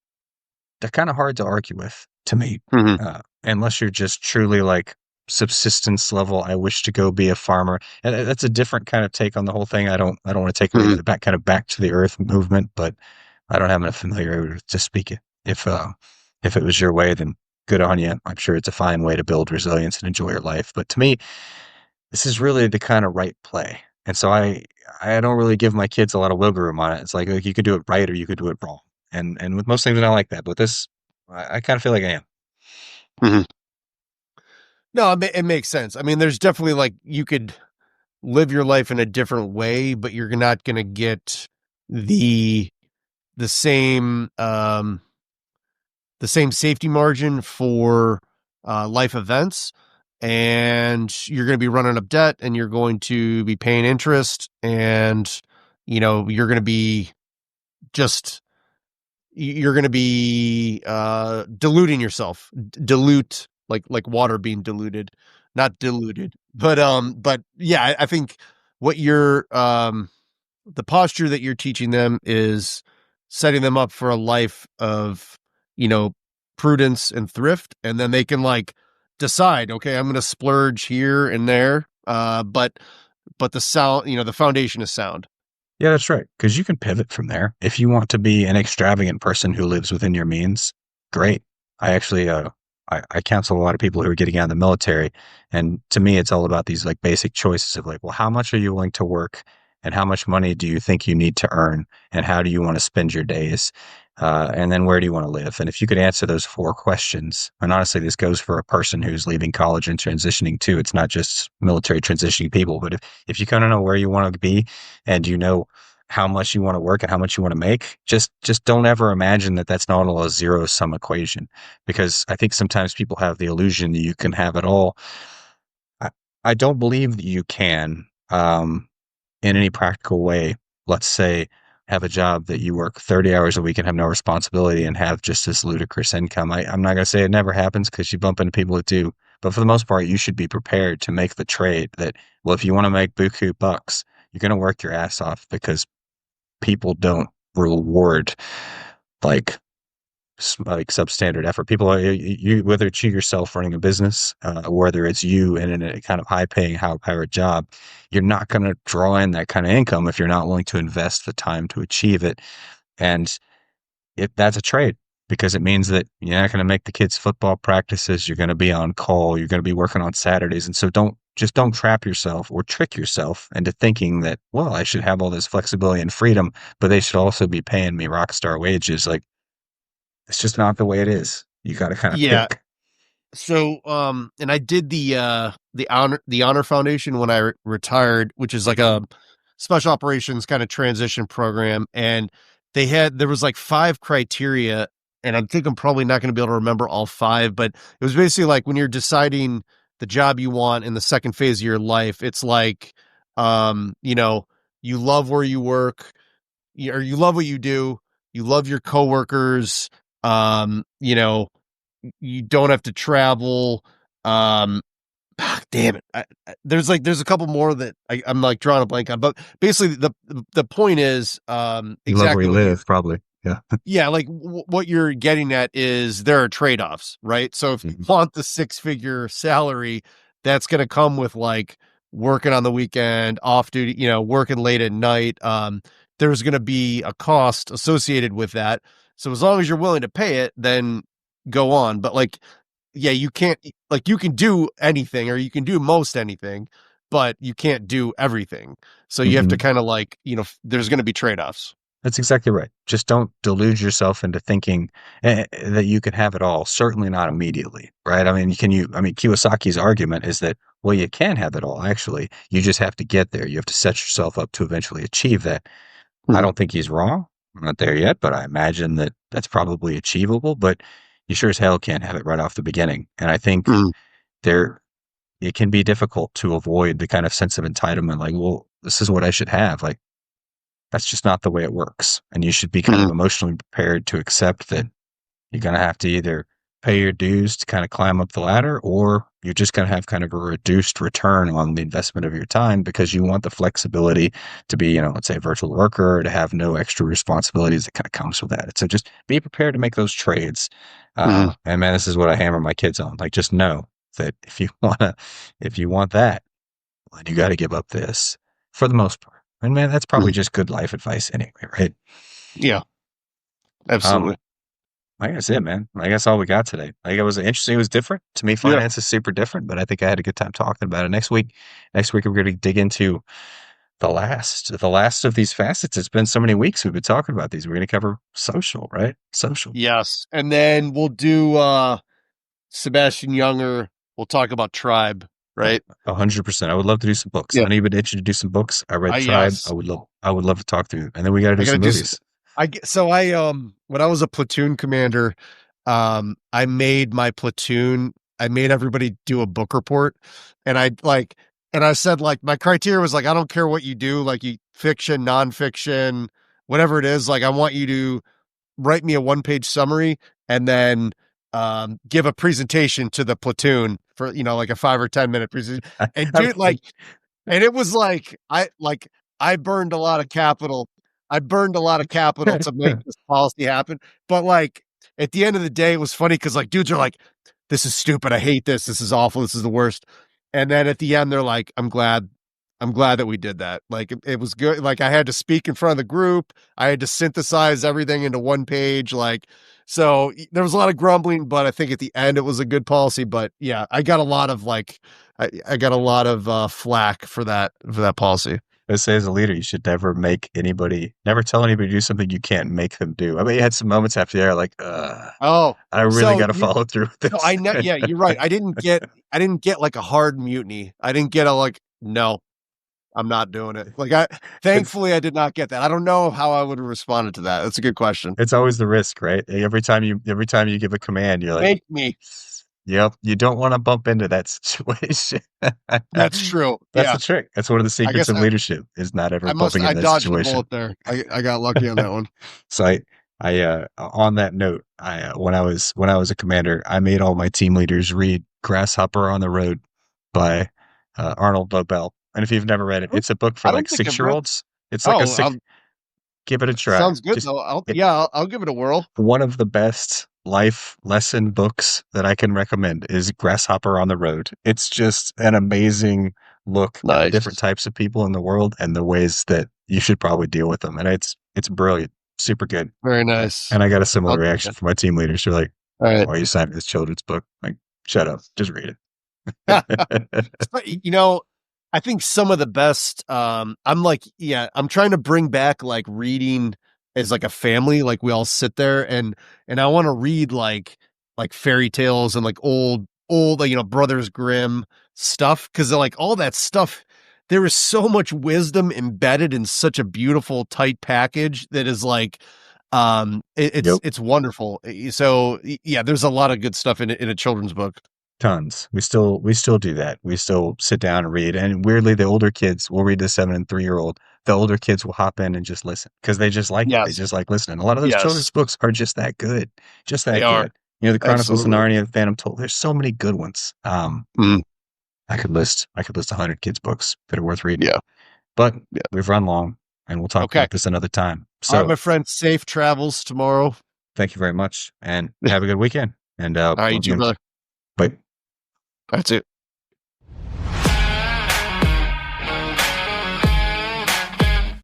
they're kind of hard to argue with to me, Mhm. unless you're just truly like subsistence level. I wish to go be a farmer, and that's a different kind of take on the whole thing. I don't want to take away Mhm. the back to the earth movement, but I don't have enough familiarity to speak it. If it was your way, then good on you. I'm sure it's a fine way to build resilience and enjoy your life. But to me, this is really the kind of right play. And so I don't really give my kids a lot of wiggle room on it. It's like you could do it right or you could do it wrong. And with most things, I don't like that. But this, I kind of feel like I am. Mhm. No, it makes sense. I mean, there's definitely like you could live your life in a different way, but you're not going to get the the same um the same safety margin for life events, and you're going to be running up debt, and you're going to be paying interest, and you're going to be just you're going to be diluting yourself, dilute like water being diluted, not diluted, but yeah, I think what you're the posture that you're teaching them is setting them up for a life of, you know, prudence and thrift. And then they can like decide, okay, I'm going to splurge here and there. But the sound, the foundation is sound. Yeah, that's right. Because you can pivot from there. If you want to be an extravagant person who lives within your means, great. I actually, I counsel a lot of people who are getting out of the military. And to me, it's all about these like basic choices of like, well, how much are you willing to work? And how much money do you think you need to earn? And how do you want to spend your days? And then where do you want to live? And if you could answer those four questions, and honestly, this goes for a person who's leaving college and transitioning too. It's not just military transitioning people, but if you kind of know where you want to be and you know how much you want to work and how much you want to make, just don't ever imagine that that's not all a zero sum equation, because I think sometimes people have the illusion that you can have it all. I, I don't believe that you can, in any practical way. Let's say have a job that you work 30 hours a week and have no responsibility and have just this ludicrous income. I'm not going to say it never happens because you bump into people that do, but for the most part, you should be prepared to make the trade that, well, if you want to make buku bucks, you're going to work your ass off because people don't reward like like substandard effort. People are you, whether it's you yourself running a business, whether it's you in a kind of high paying, high powered job, you're not going to draw in that kind of income if you're not willing to invest the time to achieve it. And that's a trade, because it means that you're not going to make the kids' football practices. You're going to be on call. You're going to be working on Saturdays. And so don't just don't trap yourself or trick yourself into thinking that, well, I should have all this flexibility and freedom, but they should also be paying me rock star wages. Like, it's just not the way it is. You got to kind of Yeah. pick. So, and I did the honor foundation when I retired, which is like a special operations kind of transition program. And there was like 5 criteria, and I think I'm probably not going to be able to remember all 5, but it was basically like when you're deciding the job you want in the second phase of your life, it's like, you know, you love where you work, or you love what you do, you love your coworkers, you know, you don't have to travel. Um, damn it. There's a couple more that I'm like drawing a blank on, but basically the point is, You love where exactly you what you, live, probably. Yeah. yeah, like what you're getting at is there are trade-offs, right? So if you Mhm. want the 6-figure salary, that's going to come with like working on the weekend, off duty, working late at night. There's going to be a cost associated with that. So as long as you're willing to pay it, then go on. But like, yeah, you can't, like, you can do anything or you can do most anything, but you can't do everything. So you have to Mhm. kind of like, there's going to be trade-offs. That's exactly right. Just don't delude yourself into thinking that you can have it all. Certainly not immediately, right? I mean, Kiyosaki's argument is that, well, you can have it all, actually. You just have to get there. You have to set yourself up to eventually achieve that. I don't think he's wrong. I'm not there yet, but I imagine that that's probably achievable, but you sure as hell can't have it right off the beginning. And I think Mhm. there, it can be difficult to avoid the kind of sense of entitlement, like, well, this is what I should have. Like, that's just not the way it works. And you should be kind of Mhm. emotionally prepared to accept that you're going to have to either pay your dues to kind of climb up the ladder, or you're just going to have kind of a reduced return on the investment of your time because you want the flexibility to be, let's say a virtual worker, or to have no extra responsibilities that kind of comes with that. So just be prepared to make those trades. Mhm. And man, this is what I hammer my kids on. Like, just know that if you want that, then you got to give up this for the most part. And man, that's probably Mhm. just good life advice anyway, right? Yeah, Um, absolutely. I guess it, man. I guess all we got today. Like, it was interesting. It was different to me. Yeah. Finance is super different, but I think I had a good time talking about it. Next week we're going to dig into the last of these facets. It's been so many weeks we've been talking about these. We're going to cover social, right? Social. Yes. And then we'll do Sebastian Younger. We'll talk about Tribe, Yeah, right? 100%. I would love to do some books. Yeah. I know you've been itching to do some books. I read Tribe. Yes. I would love to talk to you. And then we got to I do got to some do some. movies. When I was a platoon commander, I made my platoon, I made everybody do a book report, and I said, like, my criteria was like, I don't care what you do, like, you fiction, nonfiction, whatever it is, like, I want you to write me a 1-page summary and then give a presentation to the platoon for, like a 5 or 10 minute presentation. And dude, like, and it was I burned a lot of capital. I burned a lot of capital to make this policy happen. But like at the end of the day, it was funny because like dudes are like, this is stupid. I hate this. This is awful. This is the worst. And then at the end, they're like, I'm glad that we did that. Like it was good. Like I had to speak in front of the group. I had to synthesize everything into 1 page. Like, so there was a lot of grumbling, but I think at the end it was a good policy. But yeah, I got a lot of I got a lot of flack for that policy. I say as a leader, you should never tell anybody to do something you can't make them do. I mean, you had some moments after there, like, Oh, I really so got to follow through with so this. yeah, you're right. I didn't get like a hard mutiny. I didn't get a like, no, I'm not doing it. Like It's thankfully I did not get that. I don't know how I would have responded to that. That's a good question. it's always the risk, right? Every time you give a command, you're like, Make me. yep, you don't want to bump into that situation. That's true. That's Yeah. the trick. That's one of the I secrets guess of leadership, is not ever bumping I into that dodged a situation. bullet there. I got lucky on that one. So on that note, when I was a commander, I made all my team leaders read Grasshopper on the Road by Arnold Lobel. And if you've never read it, it's a book for I like don't think I've read. 6-year-olds. It's like a Oh, six. Give it a try. sounds good Just though. it, I'll give it a whirl. one of the best life lesson books that I can recommend is Grasshopper on the Road. It's just an amazing look at the different Nice. types of people in the world and the ways that you should probably deal with them. And it's brilliant, super good. Very nice. And I got a similar I'll, reaction from my team leaders. They're like, all right. "Why are you signing this children's book?" Like, shut up, just read it. You know, I think some of the best, I'm like, yeah, I'm trying to bring back like reading as like a family, like we all sit there and I want to read like fairy tales and like old, like, Brothers Grimm stuff. Cause like all that stuff, there is so much wisdom embedded in such a beautiful, tight package that is like, Yep. it's wonderful. So yeah, there's a lot of good stuff in a children's book. Tons. We still do that. We still sit down and read. And weirdly, the older kids will read the 7 and 3-year-old. The older kids will hop in and just listen because they just like it. They Yes. just like listening. A lot of those children's Yes, books are just that good. Just they that are. good. The Chronicles of Absolutely. Narnia, the Phantom Toll. There's so many good ones. Mm, I could list 100 kids books that are worth reading. yeah. But Yeah. we've run long and we'll talk Okay. about this another time. All right, So my friend. Safe travels tomorrow. thank you very much and have a good weekend. And All right, you too, brother. bye. That's it.